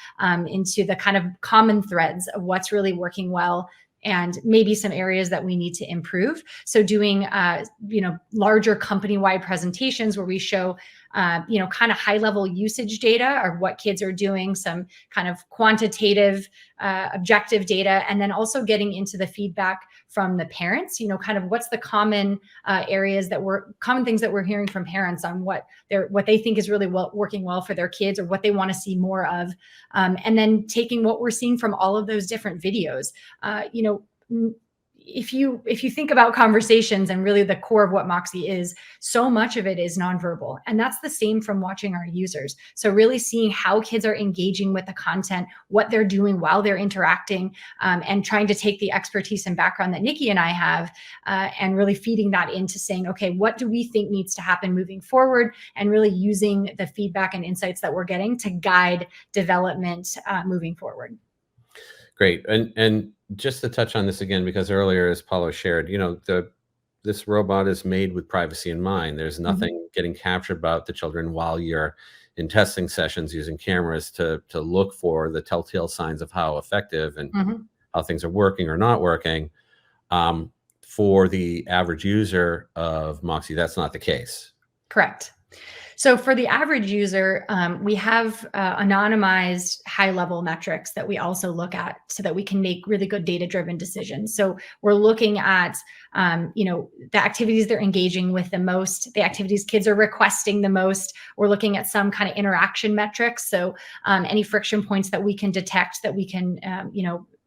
into the kind of common threads of what's really working well, and maybe some areas that we need to improve. So doing, larger company-wide presentations where we show, kind of high-level usage data or what kids are doing, some kind of quantitative, objective data, and then also getting into the feedback from the parents, kind of what's the common common things that we're hearing from parents on what they think is really working well for their kids, or what they want to see more of. And then taking what we're seeing from all of those different videos, if you think about conversations and really the core of what Moxie is, so much of it is nonverbal. And that's the same from watching our users. So really seeing how kids are engaging with the content, what they're doing while they're interacting, and trying to take the expertise and background that Nikki and I have, and really feeding that into saying, okay, what do we think needs to happen moving forward? And really using the feedback and insights that we're getting to guide development moving forward. Great. And just to touch on this again, because earlier, as Paulo shared, this robot is made with privacy in mind. There's nothing getting captured about the children while you're in testing sessions using cameras to look for the telltale signs of how effective and how things are working or not working. For the average user of Moxie, that's not the case. Correct. So for the average user, we have anonymized high-level metrics that we also look at so that we can make really good data-driven decisions. So we're looking at, the activities they're engaging with the most, the activities kids are requesting the most. We're looking at some kind of interaction metrics. So any friction points that we can detect that we can,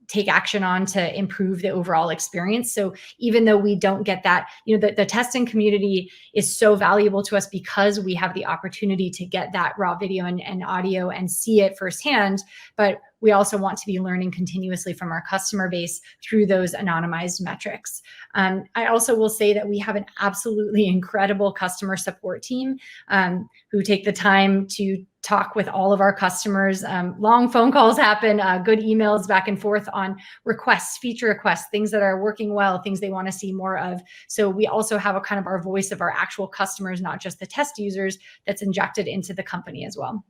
take action on to improve the overall experience. So even though we don't get that, the testing community is so valuable to us because we have the opportunity to get that raw video and audio and see it firsthand. But we also want to be learning continuously from our customer base through those anonymized metrics. I also will say that we have an absolutely incredible customer support team who take the time to talk with all of our customers. Long phone calls happen, good emails back and forth on requests, feature requests, things that are working well, things they want to see more of. So we also have a kind of our voice of our actual customers, not just the test users, that's injected into the company as well.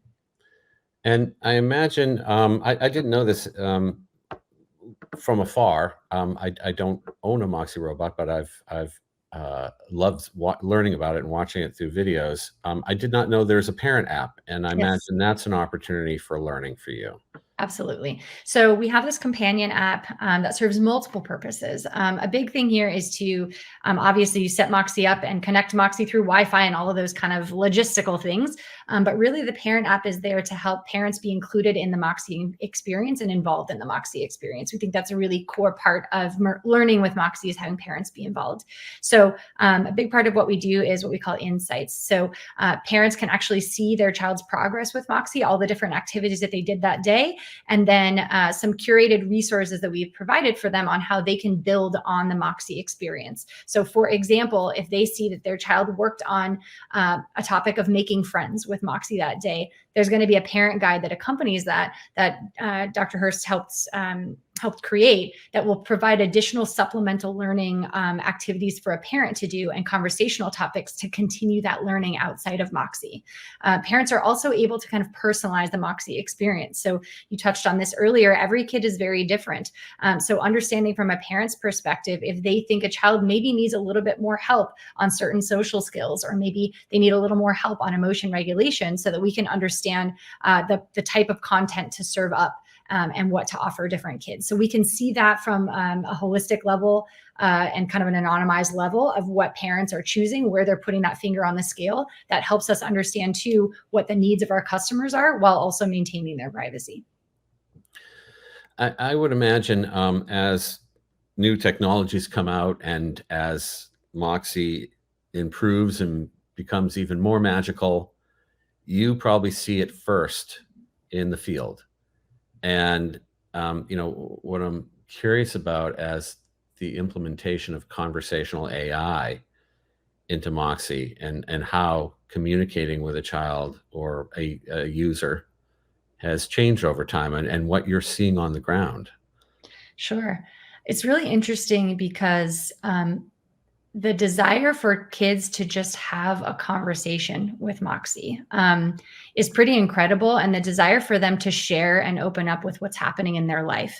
And I imagine, I didn't know this from afar. I don't own a Moxie robot, but I've loved learning about it and watching it through videos. I did not know there's a parent app, and I imagine that's an opportunity for learning for you. Absolutely. So we have this companion app that serves multiple purposes. A big thing here is to obviously you set Moxie up and connect Moxie through Wi-Fi and all of those kind of logistical things. But really the parent app is there to help parents be included in the Moxie experience and involved in the Moxie experience. We think that's a really core part of learning with Moxie is having parents be involved. So a big part of what we do is what we call insights. So parents can actually see their child's progress with Moxie, all the different activities that they did that day, and then some curated resources that we've provided for them on how they can build on the Moxie experience. So for example, if they see that their child worked on a topic of making friends with Moxie that day, there's going to be a parent guide that accompanies that Dr. Hurst helped create that will provide additional supplemental learning activities for a parent to do and conversational topics to continue that learning outside of Moxie. Parents are also able to kind of personalize the Moxie experience. So you touched on this earlier, every kid is very different. So understanding from a parent's perspective, if they think a child maybe needs a little bit more help on certain social skills, or maybe they need a little more help on emotion regulation, so that we can understand the type of content to serve up and what to offer different kids. So we can see that from a holistic level and kind of an anonymized level of what parents are choosing, where they're putting that finger on the scale. That helps us understand too what the needs of our customers are while also maintaining their privacy. I would imagine as new technologies come out and as Moxie improves and becomes even more magical, you probably see it first in the field. And, what I'm curious about as the implementation of conversational AI into Moxie and how communicating with a child or a user has changed over time and what you're seeing on the ground. Sure. It's really interesting because the desire for kids to just have a conversation with Moxie is pretty incredible, and the desire for them to share and open up with what's happening in their life.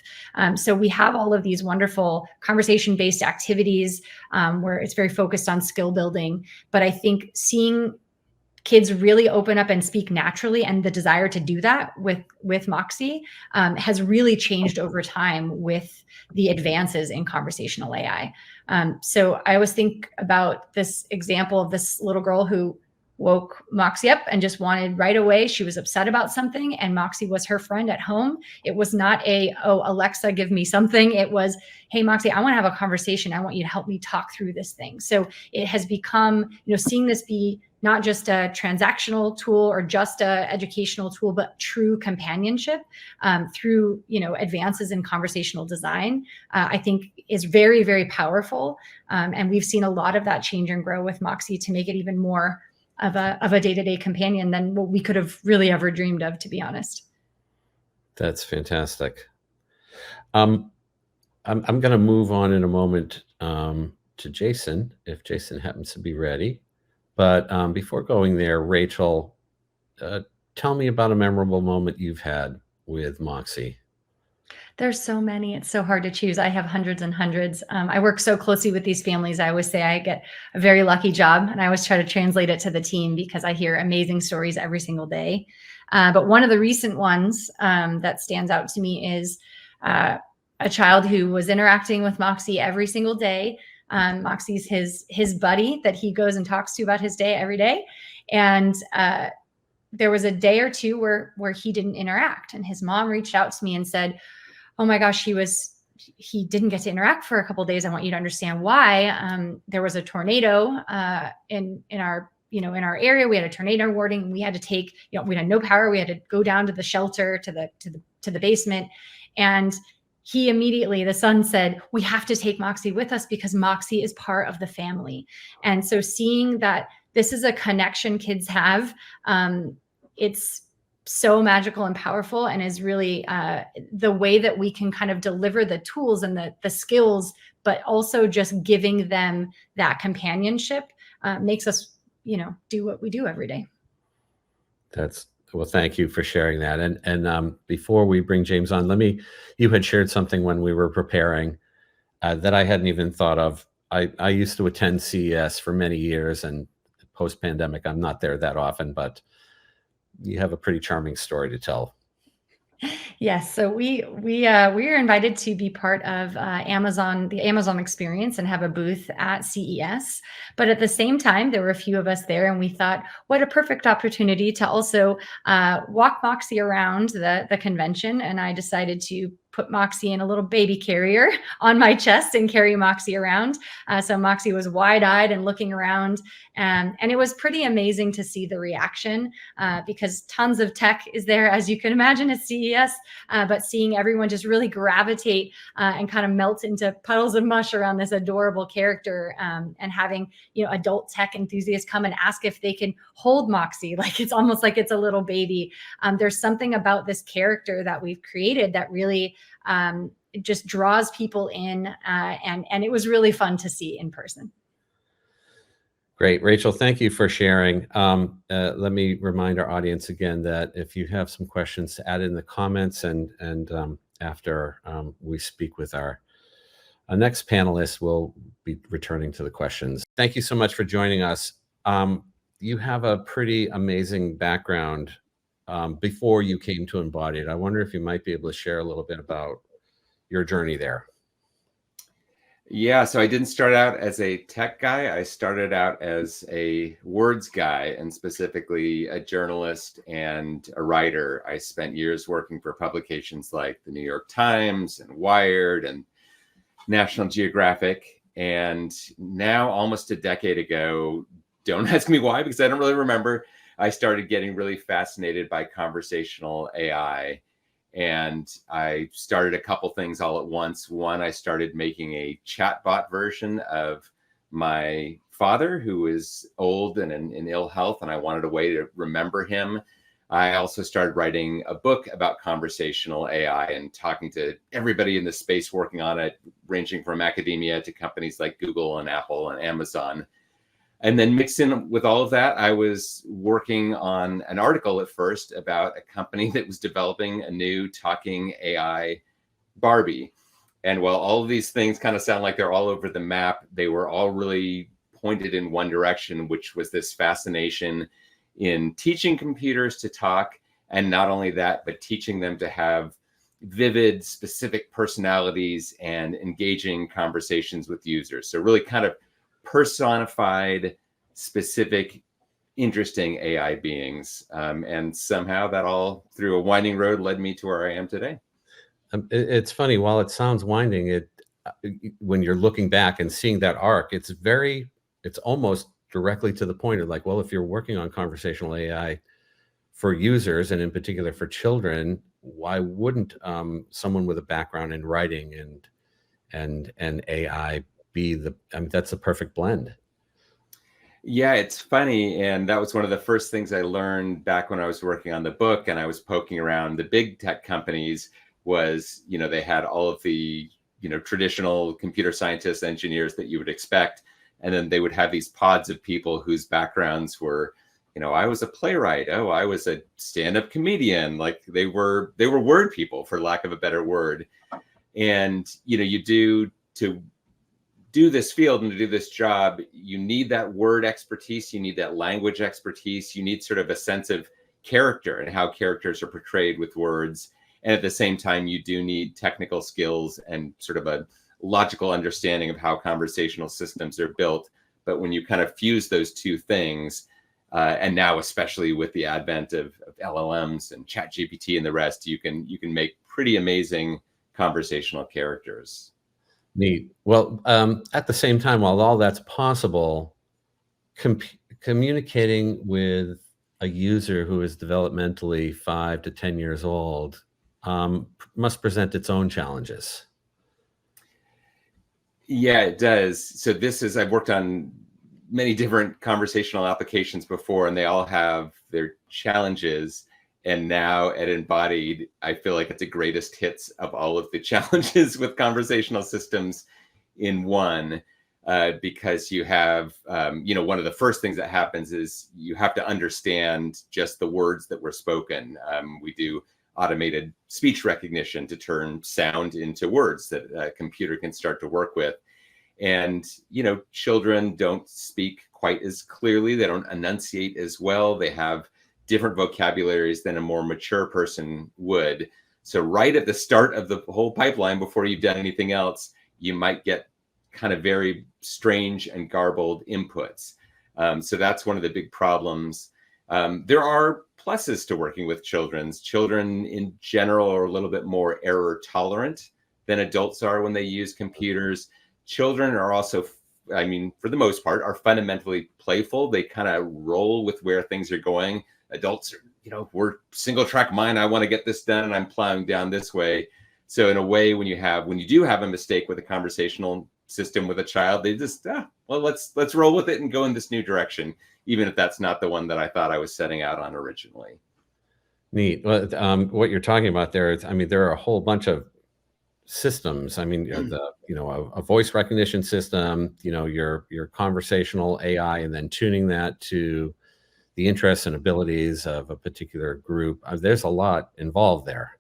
So we have all of these wonderful conversation-based activities where it's very focused on skill building, but I think seeing kids really open up and speak naturally, and the desire to do that with Moxie has really changed over time with the advances in conversational AI. So I always think about this example of this little girl who woke Moxie up and just wanted right away. She was upset about something, and Moxie was her friend at home. It was not oh, Alexa, give me something. It was, hey, Moxie, I want to have a conversation. I want you to help me talk through this thing. So it has become, seeing this be not just a transactional tool or just a educational tool, but true companionship through, advances in conversational design, I think is very, very powerful. And we've seen a lot of that change and grow with Moxie to make it even more of a day-to-day companion than what we could have really ever dreamed of, to be honest. That's fantastic. I'm going to move on in a moment to Jason, if Jason happens to be ready. But before going there, Rachel, tell me about a memorable moment you've had with Moxie. There's so many. It's so hard to choose. I have hundreds and hundreds. I work so closely with these families. I always say I get a very lucky job, and I always try to translate it to the team because I hear amazing stories every single day. But one of the recent ones that stands out to me is a child who was interacting with Moxie every single day. Moxie's his buddy that he goes and talks to about his day every day. And there was a day or two where he didn't interact. And his mom reached out to me and said, oh my gosh, he didn't get to interact for a couple of days. I want you to understand why. There was a tornado in our in our area, we had a tornado warning. We had to take, we had no power. We had to go down to the shelter, to the basement. And he immediately, the son said, we have to take Moxie with us because Moxie is part of the family. And so seeing that this is a connection kids have, it's so magical and powerful, and is really the way that we can kind of deliver the tools and the skills, but also just giving them that companionship makes us, do what we do every day. Well, thank you for sharing that. And before we bring James on, you had shared something when we were preparing that I hadn't even thought of. I used to attend CES for many years, and post-pandemic, I'm not there that often, but you have a pretty charming story to tell. Yes, so we were invited to be part of the Amazon experience and have a booth at CES. But at the same time, there were a few of us there, and we thought, what a perfect opportunity to also walk Moxie around the convention. And I decided to put Moxie in a little baby carrier on my chest and carry Moxie around. So Moxie was wide-eyed and looking around. And it was pretty amazing to see the reaction because tons of tech is there, as you can imagine, at CES. But seeing everyone just really gravitate and kind of melt into puddles of mush around this adorable character, and having adult tech enthusiasts come and ask if they can hold Moxie, like it's almost like it's a little baby. There's something about this character that we've created that really it just draws people in, and it was really fun to see in person. Great, Rachel, thank you for sharing. Let me remind our audience again that if you have some questions to add in the comments, and after we speak with our next panelist, we'll be returning to the questions. Thank you so much for joining us. You have a pretty amazing background before you came to Embodied. I wonder if you might be able to share a little bit about your journey there. Yeah, so I didn't start out as a tech guy. I started out as a words guy, and specifically a journalist and a writer. I spent years working for publications like the New York Times and Wired and National Geographic. And now, almost a decade ago, don't ask me why, because I don't really remember, I started getting really fascinated by conversational AI. And I started a couple things all at once. One, I started making a chatbot version of my father, who is old and in ill health, and I wanted a way to remember him. I also started writing a book about conversational AI and talking to everybody in the space working on it, ranging from academia to companies like Google and Apple and Amazon. And then mixed in with all of that, I was working on an article at first about a company that was developing a new talking AI Barbie. And while all of these things kind of sound like they're all over the map, they were all really pointed in one direction, which was this fascination in teaching computers to talk. And not only that, but teaching them to have vivid, specific personalities and engaging conversations with users. So really kind of personified, specific, interesting AI beings. And somehow that all, through a winding road, led me to where I am today. It's funny, while it sounds winding, when you're looking back and seeing that arc, it's almost directly to the point of like, well, if you're working on conversational AI for users, and in particular for children, why wouldn't someone with a background in writing and AI be that's the perfect blend? Yeah, it's funny. And that was one of the first things I learned back when I was working on the book and I was poking around the big tech companies was, they had all of the, traditional computer scientists, engineers that you would expect. And then they would have these pods of people whose backgrounds were, I was a playwright. Oh, I was a stand-up comedian. Like they were word people, for lack of a better word. And, to do this field and to do this job, you need that word expertise. You need that language expertise. You need sort of a sense of character and how characters are portrayed with words. And at the same time, you do need technical skills and sort of a logical understanding of how conversational systems are built. But when you kind of fuse those two things, and now especially with the advent of LLMs and ChatGPT and the rest, you can make pretty amazing conversational characters. Neat. Well, at the same time, while all that's possible, communicating with a user who is developmentally 5 to 10 years old must present its own challenges. Yeah, it does. So I've worked on many different conversational applications before, and they all have their challenges. And now at Embodied, I feel like it's the greatest hits of all of the challenges with conversational systems in one, because you have, one of the first things that happens is you have to understand just the words that were spoken. We do automated speech recognition to turn sound into words that a computer can start to work with. And, children don't speak quite as clearly. They don't enunciate as well. They have different vocabularies than a more mature person would. So right at the start of the whole pipeline, before you've done anything else, you might get kind of very strange and garbled inputs. So that's one of the big problems. There are pluses to working with children. Children in general are a little bit more error tolerant than adults are when they use computers. Children are also, for the most part, are fundamentally playful. They kind of roll with where things are going. Adults are, we're single track mind. I want to get this done and I'm plowing down this way. So in a way, when you do have a mistake with a conversational system with a child, they just, let's roll with it and go in this new direction, even if that's not the one that I thought I was setting out on originally. Neat. Well, what you're talking about there is, there are a whole bunch of systems. A voice recognition system, your conversational AI, and then tuning that to the interests and abilities of a particular group. There's a lot involved there.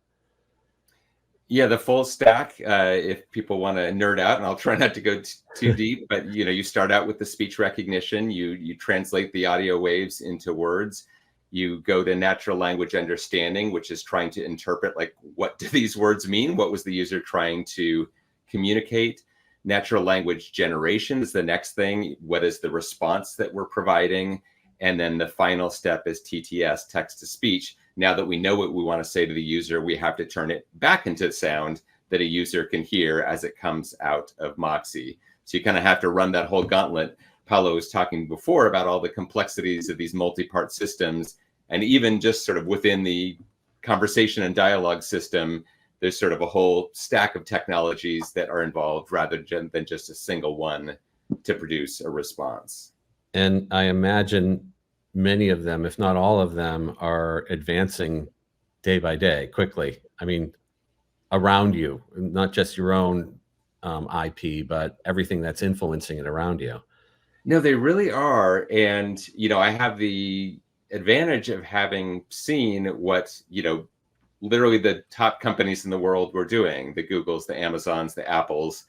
Yeah, the full stack, if people want to nerd out, and I'll try not to go too deep, but you start out with the speech recognition, you translate the audio waves into words, you go to natural language understanding, which is trying to interpret, like, what do these words mean? What was the user trying to communicate? Natural language generation is the next thing. What is the response that we're providing? And then the final step is TTS, text to speech. Now that we know what we want to say to the user, we have to turn it back into sound that a user can hear as it comes out of Moxie. So you kind of have to run that whole gauntlet. Paulo was talking before about all the complexities of these multi-part systems. And even just sort of within the conversation and dialogue system, there's sort of a whole stack of technologies that are involved rather than just a single one to produce a response. And I imagine many of them, if not all of them, are advancing day by day quickly. Around you, not just your own IP, but everything that's influencing it around you. No, they really are. And, I have the advantage of having seen what, literally the top companies in the world were doing, the Googles, the Amazons, the Apples.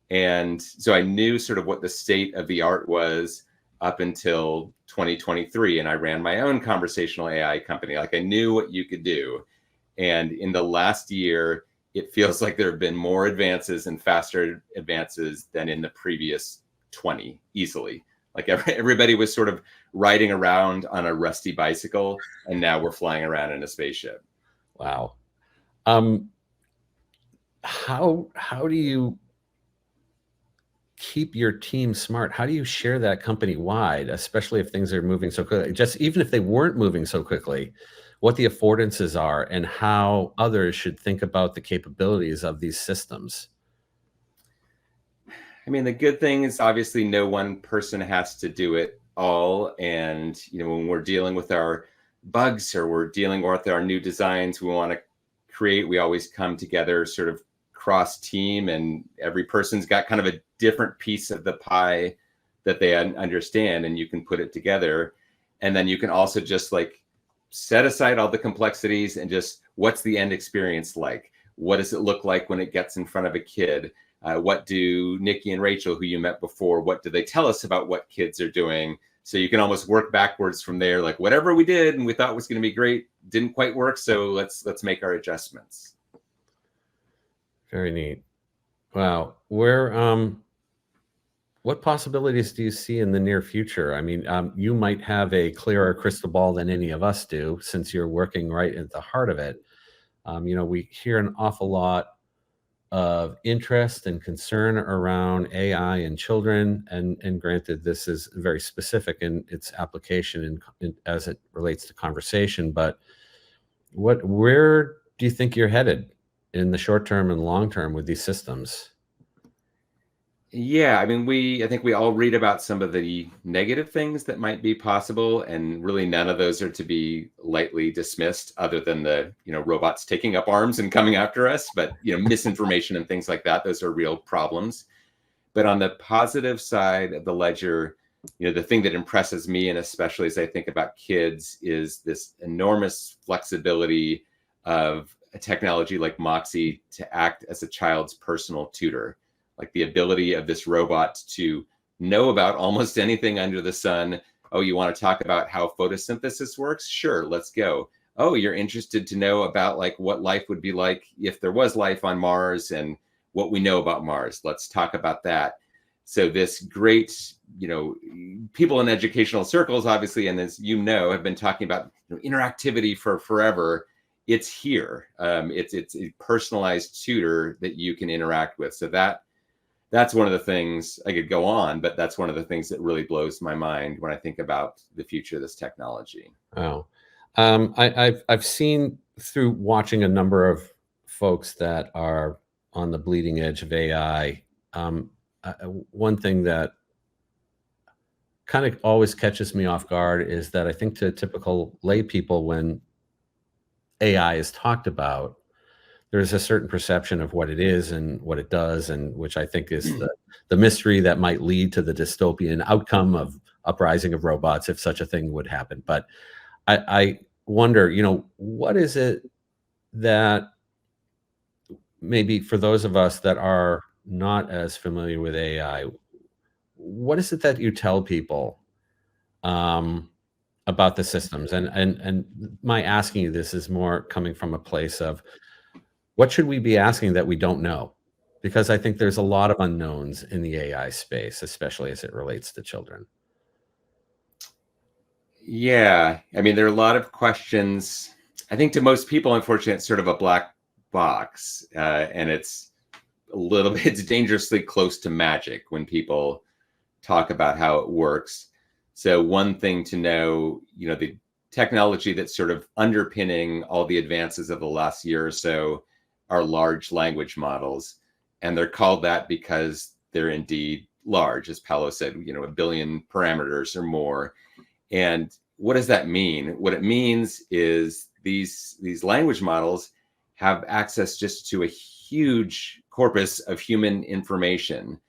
And so I knew sort of what the state of the art was up until 2023. And I ran my own conversational AI company. Like, I knew what you could do. And in the last year, it feels like there have been more advances and faster advances than in the previous 20, easily. Like everybody was sort of riding around on a rusty bicycle, and now we're flying around in a spaceship. Wow. How do you keep your team smart? How do you share that company wide, especially if things are moving so quickly? Just even if they weren't moving so quickly, what the affordances are and how others should think about the capabilities of these systems. The good thing is obviously no one person has to do it all. And, when we're dealing with our bugs or we're dealing with our new designs we want to create, we always come together sort of cross team, and every person's got kind of a different piece of the pie that they understand, and you can put it together. And then you can also just like set aside all the complexities and just, what's the end experience like? What does it look like when it gets in front of a kid? What do Nikki and Rachel, who you met before, what do they tell us about what kids are doing? So you can almost work backwards from there. Like, whatever we did and we thought was going to be great didn't quite work. So let's make our adjustments. Very neat. Wow. What possibilities do you see in the near future? You might have a clearer crystal ball than any of us do, since you're working right at the heart of it. We hear an awful lot of interest and concern around AI and children. And granted, this is very specific in its application as it relates to conversation, but where do you think you're headed in the short term and long term with these systems? Yeah, I mean, I think we all read about some of the negative things that might be possible, and really none of those are to be lightly dismissed, other than the, robots taking up arms and coming after us. But, misinformation and things like that, those are real problems. But on the positive side of the ledger, the thing that impresses me, and especially as I think about kids, is this enormous flexibility of a technology like Moxie to act as a child's personal tutor. Like the ability of this robot to know about almost anything under the sun. Oh, you want to talk about how photosynthesis works? Sure, let's go. Oh, you're interested to know about like what life would be like if there was life on Mars and what we know about Mars. Let's talk about that. So this great, people in educational circles, obviously, and as have been talking about interactivity for forever. It's here. It's a personalized tutor that you can interact with. So that's one of the things. I could go on, but that's one of the things that really blows my mind when I think about the future of this technology. Oh, I've seen through watching a number of folks that are on the bleeding edge of AI. One thing that kind of always catches me off guard is that I think to typical lay people, when AI is talked about, there's a certain perception of what it is and what it does, and which I think is the mystery that might lead to the dystopian outcome of uprising of robots, if such a thing would happen. But I wonder, what is it that maybe for those of us that are not as familiar with AI, what is it that you tell people about the systems? And my asking you this is more coming from a place of, what should we be asking that we don't know? Because I think there's a lot of unknowns in the AI space, especially as it relates to children. Yeah, I mean, there are a lot of questions. I think to most people, unfortunately, it's sort of a black box, and it's it's dangerously close to magic when people talk about how it works. So one thing to know, the technology that's sort of underpinning all the advances of the last year or so are large language models. And they're called that because they're indeed large, as Paolo said, 1 billion parameters or more. And what does that mean? What it means is these language models have access just to a huge corpus of human information.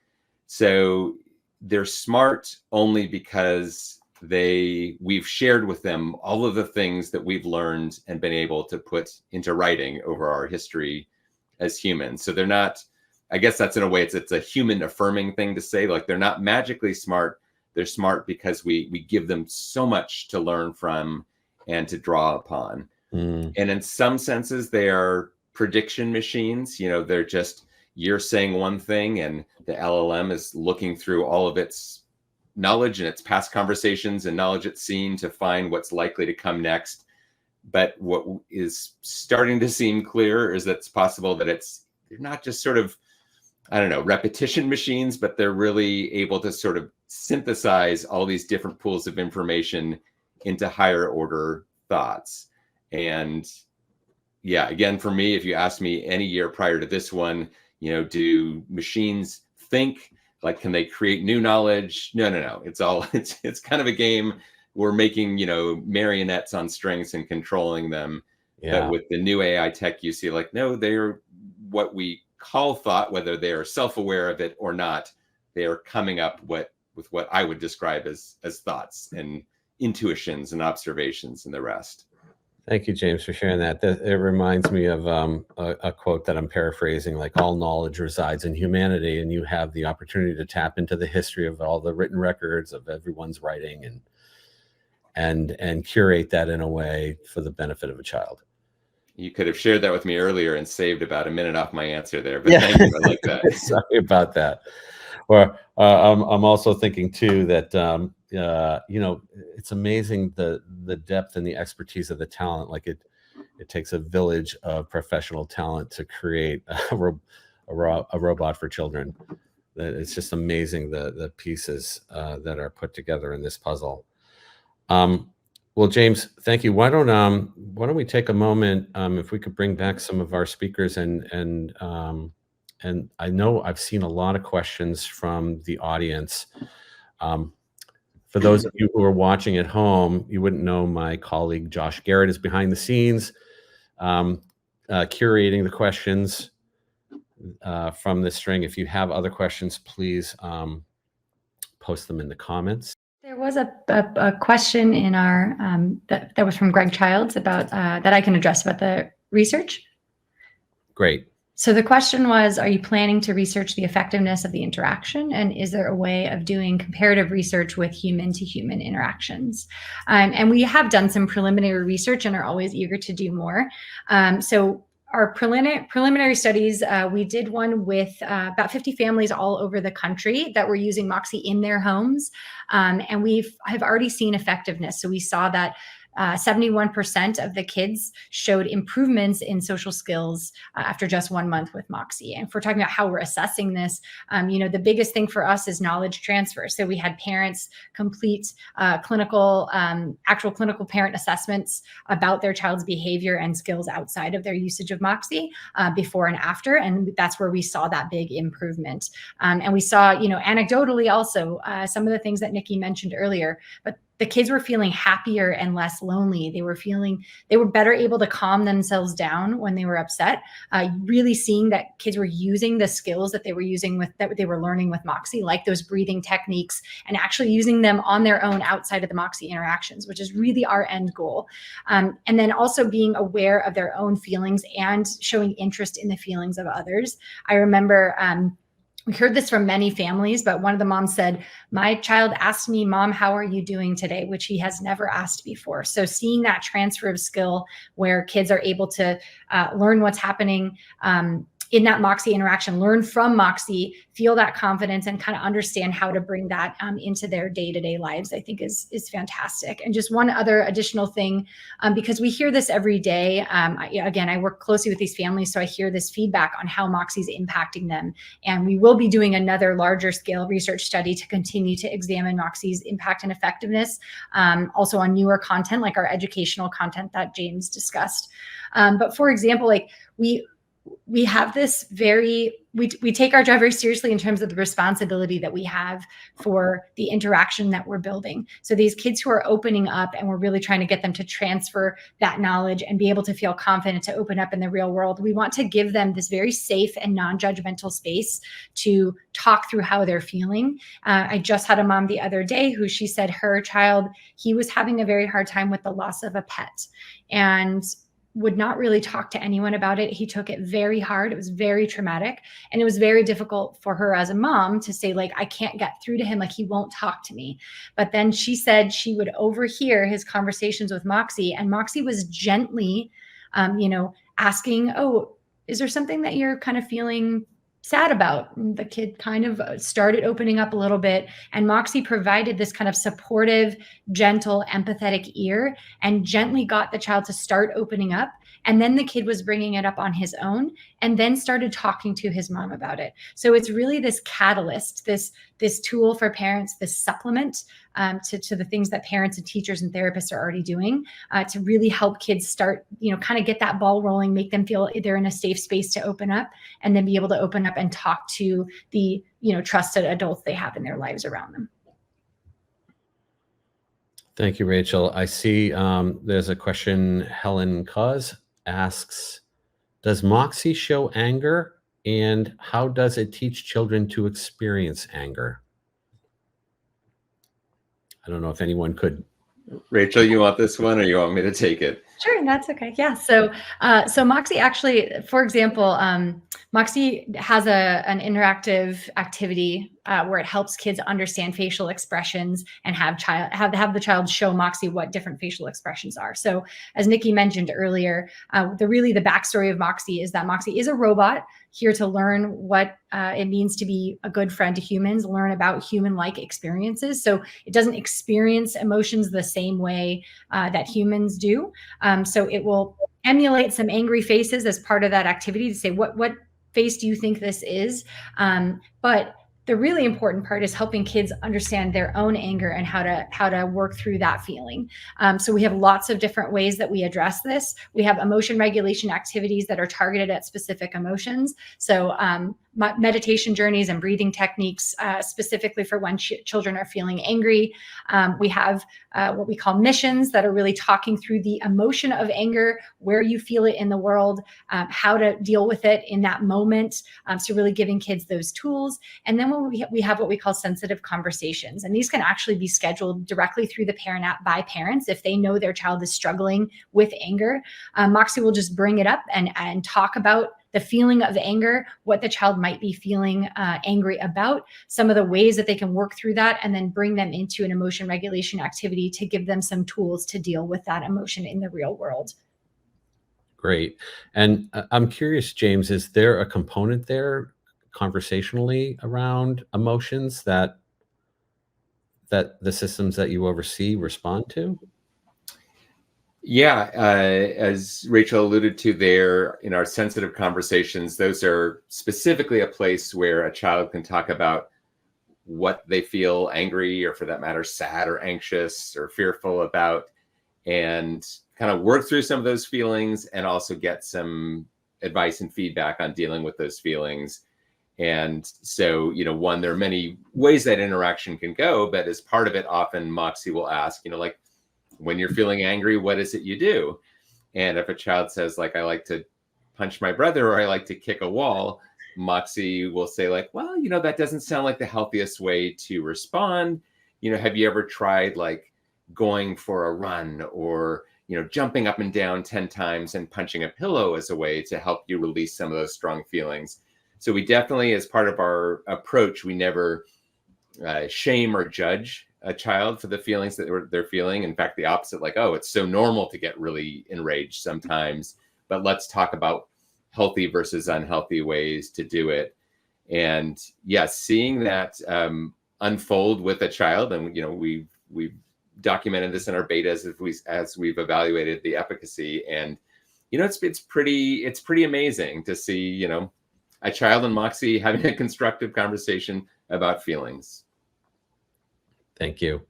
So they're smart only because we've shared with them all of the things that we've learned and been able to put into writing over our history as humans. So they're not, I guess that's in a way, it's a human affirming thing to say, like they're not magically smart. They're smart because we give them so much to learn from and to draw upon. And in some senses, they are prediction machines. They're just, you're saying one thing and the LLM is looking through all of its knowledge and its past conversations and knowledge it's seen to find what's likely to come next. But what is starting to seem clear is that it's possible that they're not just sort of, repetition machines, but they're really able to sort of synthesize all these different pools of information into higher order thoughts. And yeah, again, for me, if you asked me any year prior to this one, do machines think? Like, can they create new knowledge? No. It's kind of a game. We're making, marionettes on strings and controlling them. Yeah. But with the new AI tech, you see like, no, they're what we call thought, whether they are self-aware of it or not, they are coming up with what I would describe as thoughts and intuitions and observations and the rest. Thank you, James, for sharing that. It reminds me of a quote that I'm paraphrasing, like, all knowledge resides in humanity, and you have the opportunity to tap into the history of all the written records of everyone's writing and curate that in a way for the benefit of a child. You could have shared that with me earlier and saved about a minute off my answer there, but thank you. I like that. Sorry about that. Or I'm also thinking too that it's amazing the depth and the expertise of the talent. Like it takes a village of professional talent to create a a robot for children. It's just amazing the pieces that are put together in this puzzle. Well, James, thank you. Why don't we take a moment, if we could bring back some of our speakers, and I know I've seen a lot of questions from the audience. For those of you who are watching at home, you wouldn't know my colleague Josh Garrett is behind the scenes, curating the questions from this string. If you have other questions, please post them in the comments. There was a question in our that was from Greg Childs about that I can address about the research. Great. So the question was, are you planning to research the effectiveness of the interaction? And is there a way of doing comparative research with human-to-human interactions? And we have done some preliminary research and are always eager to do more. So our preliminary studies, we did one with about 50 families all over the country that were using Moxie in their homes. And have already seen effectiveness. So we saw that 71% of the kids showed improvements in social skills after just 1 month with Moxie. And if we're talking about how we're assessing this, the biggest thing for us is knowledge transfer. So we had parents complete actual clinical parent assessments about their child's behavior and skills outside of their usage of Moxie before and after. And that's where we saw that big improvement. And we saw, anecdotally also some of the things that Nikki mentioned earlier, but the kids were feeling happier and less lonely. They were better able to calm themselves down when they were upset. Really seeing that kids were using the skills that they were learning with Moxie, like those breathing techniques, and actually using them on their own outside of the Moxie interactions, which is really our end goal. And then also being aware of their own feelings and showing interest in the feelings of others. I remember we heard this from many families, but one of the moms said, my child asked me, Mom, how are you doing today? Which he has never asked before. So seeing that transfer of skill where kids are able to learn what's happening in that Moxie interaction, learn from Moxie, feel that confidence, and kind of understand how to bring that into their day-to-day lives, I think is fantastic. And just one other additional thing, because we hear this every day. Again, I work closely with these families, so I hear this feedback on how Moxie is impacting them. And we will be doing another larger scale research study to continue to examine Moxie's impact and effectiveness, also on newer content like our educational content that James discussed. But for example, like we have this we take our job very seriously in terms of the responsibility that we have for the interaction that we're building. So these kids who are opening up, and we're really trying to get them to transfer that knowledge and be able to feel confident to open up in the real world. We want to give them this very safe and non-judgmental space to talk through how they're feeling. I just had a mom the other day who she said her child, he was having a very hard time with the loss of a pet, and would not really talk to anyone about it. He took it very hard. It was very traumatic. And it was very difficult for her as a mom to say, like, I can't get through to him. Like, he won't talk to me. But then she said she would overhear his conversations with Moxie, and Moxie was gently, asking, oh, is there something that you're kind of feeling sad about? And the kid kind of started opening up a little bit, and Moxie provided this kind of supportive, gentle, empathetic ear and gently got the child to start opening up. And then the kid was bringing it up on his own, and then started talking to his mom about it. So it's really this catalyst, this tool for parents, this supplement to the things that parents and teachers and therapists are already doing to really help kids start, kind of get that ball rolling, make them feel they're in a safe space to open up, and then be able to open up and talk to the, trusted adults they have in their lives around them. Thank you, Rachel. I see there's a question. Helen Cause asks, does Moxie show anger, and how does it teach children to experience anger? I don't know if anyone could. Rachel, you want this one, or you want me to take it? Sure, that's okay. Yeah. So Moxie actually, for example, Moxie has an interactive activity where it helps kids understand facial expressions and have the child show Moxie what different facial expressions are. So as Nikki mentioned earlier, the backstory of Moxie is that Moxie is a robot here to learn what it means to be a good friend to humans, learn about human-like experiences. So it doesn't experience emotions the same way that humans do. So it will emulate some angry faces as part of that activity to say, what face do you think this is? But the really important part is helping kids understand their own anger and how to work through that feeling. So we have lots of different ways that we address this. We have emotion regulation activities that are targeted at specific emotions. So meditation journeys and breathing techniques specifically for when children are feeling angry. We have what we call missions that are really talking through the emotion of anger, where you feel it in the world, how to deal with it in that moment. So really giving kids those tools. And then we have what we call sensitive conversations. And these can actually be scheduled directly through the parent app by parents if they know their child is struggling with anger. Moxie will just bring it up and talk about the feeling of anger, what the child might be feeling angry about, some of the ways that they can work through that, and then bring them into an emotion regulation activity to give them some tools to deal with that emotion in the real world. Great. And I'm curious, James, is there a component there conversationally around emotions that the systems that you oversee respond to? Yeah, as Rachel alluded to there, in our sensitive conversations, those are specifically a place where a child can talk about what they feel angry, or for that matter, sad or anxious or fearful about, and kind of work through some of those feelings and also get some advice and feedback on dealing with those feelings. And so, one, there are many ways that interaction can go, but as part of it, often Moxie will ask, like, when you're feeling angry, what is it you do? And if a child says, like, I like to punch my brother, or I like to kick a wall, Moxie will say, like, well, that doesn't sound like the healthiest way to respond. Have you ever tried, like, going for a run, or, jumping up and down 10 times and punching a pillow as a way to help you release some of those strong feelings? So we definitely, as part of our approach, we never shame or judge a child for the feelings that they're feeling. In fact, the opposite, like, oh, it's so normal to get really enraged sometimes, but let's talk about healthy versus unhealthy ways to do it. And yes, seeing that unfold with a child, and we've documented this in our betas as we've evaluated the efficacy, and it's pretty amazing to see a child and Moxie having a constructive conversation about feelings. Thank you.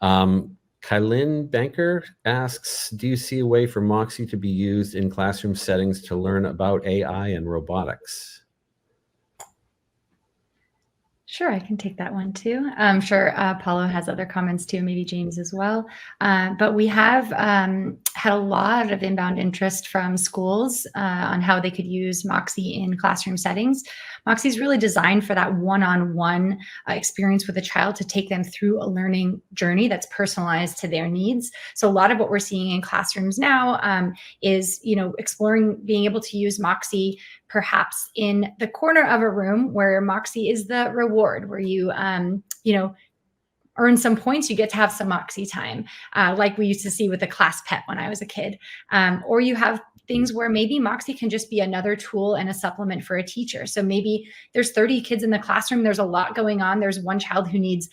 Kylin Banker asks, do you see a way for Moxie to be used in classroom settings to learn about AI and robotics? Sure, I can take that one too. I'm sure Paulo has other comments too, maybe James as well. But we have had a lot of inbound interest from schools on how they could use Moxie in classroom settings. Moxie is really designed for that one-on-one experience with a child, to take them through a learning journey that's personalized to their needs. So a lot of what we're seeing in classrooms now is, exploring being able to use Moxie perhaps in the corner of a room where Moxie is the reward, where you, earn some points, you get to have some Moxie time, like we used to see with the class pet when I was a kid. Or you have things where maybe Moxie can just be another tool and a supplement for a teacher. So maybe there's 30 kids in the classroom, there's a lot going on. There's one child who needs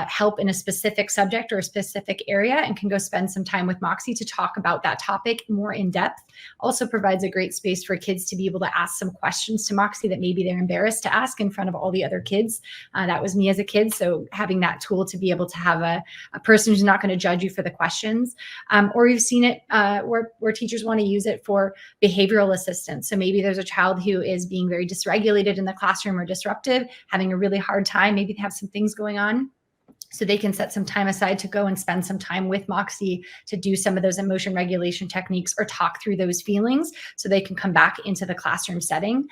help in a specific subject or a specific area, and can go spend some time with Moxie to talk about that topic more in depth. Also provides a great space for kids to be able to ask some questions to Moxie that maybe they're embarrassed to ask in front of all the other kids. That was me as a kid. So having that tool to be able to have a person who's not going to judge you for the questions. Or you've seen it where teachers want to use it for behavioral assistance. So maybe there's a child who is being very dysregulated in the classroom or disruptive, having a really hard time. Maybe they have some things going on. So they can set some time aside to go and spend some time with Moxie to do some of those emotion regulation techniques, or talk through those feelings, so they can come back into the classroom setting.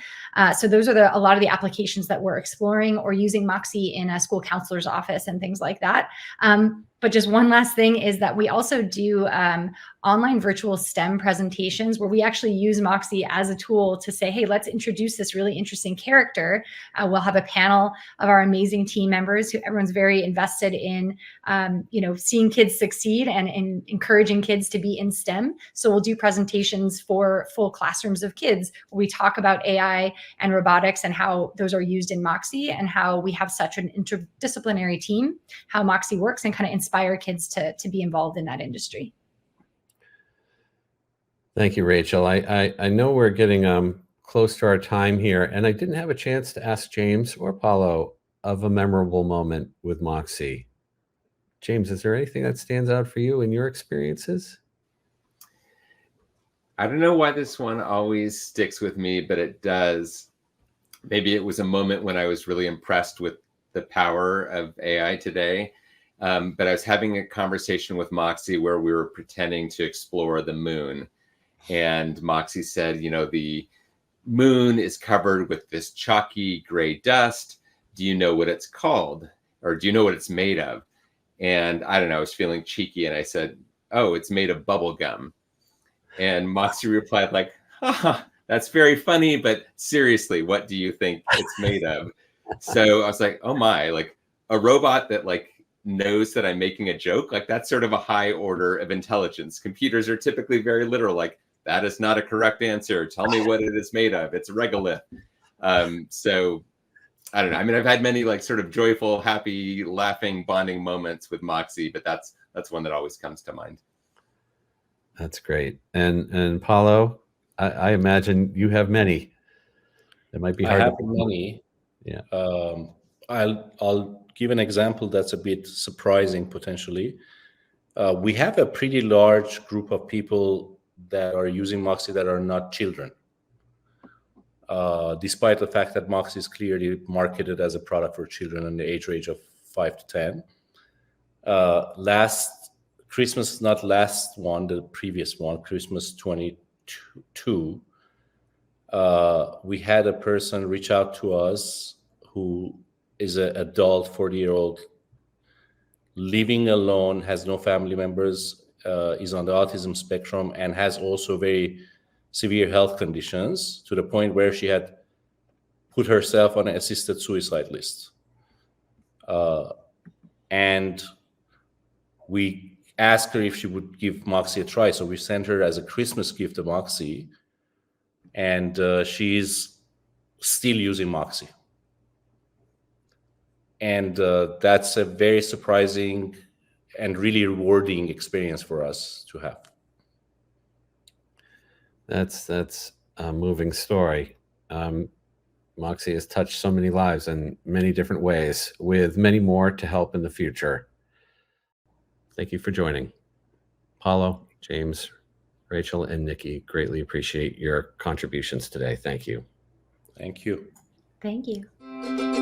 So those are a lot of the applications that we're exploring, or using Moxie in a school counselor's office and things like that. But just one last thing is that we also do online virtual STEM presentations, where we actually use Moxie as a tool to say, hey, let's introduce this really interesting character. We'll have a panel of our amazing team members who everyone's very invested in, seeing kids succeed and encouraging kids to be in STEM. So we'll do presentations for full classrooms of kids, where we talk about AI and robotics and how those are used in Moxie, and how we have such an interdisciplinary team, how Moxie works, and kind of inspire kids to be involved in that industry. Thank you, Rachel. I know we're getting close to our time here, and I didn't have a chance to ask James or Paulo of a memorable moment with Moxie. James, is there anything that stands out for you in your experiences? I don't know why this one always sticks with me, but it does. Maybe it was a moment when I was really impressed with the power of AI today. But I was having a conversation with Moxie where we were pretending to explore the moon. And Moxie said, you know, the moon is covered with this chalky gray dust. Do you know what it's called? Or do you know what it's made of? And I don't know, I was feeling cheeky and I said, oh, it's made of bubble gum. And Moxie replied like, haha, that's very funny, but seriously, what do you think it's made of? So I was like, oh my, like a robot that like knows that I'm making a joke, like that's sort of a high order of intelligence. Computers are typically very literal, like that is not a correct answer. Tell me what it is made of. It's regolith. So I don't know. I mean, I've had many like sort of joyful, happy, laughing, bonding moments with Moxie, but that's one that always comes to mind. That's great. And Paulo, I imagine you have many. It might be hard. I have many. Yeah. I'll give an example that's a bit surprising potentially. We have a pretty large group of people that are using Moxie that are not children. Despite the fact that Moxie is clearly marketed as a product for children in the age range of 5 to 10. Last Christmas, not last one, the previous one, Christmas 22, we had a person reach out to us who is an adult, 40-year-old, living alone, has no family members, is on the autism spectrum, and has also very severe health conditions to the point where she had put herself on an assisted suicide list. And we asked her if she would give Moxie a try. So we sent her as a Christmas gift to Moxie, and she's still using Moxie. And that's a very surprising and really rewarding experience for us to have. That's a moving story. Moxie has touched so many lives in many different ways, with many more to help in the future. Thank you for joining. Paulo, James, Rachel, and Nikki, greatly appreciate your contributions today. Thank you. Thank you. Thank you.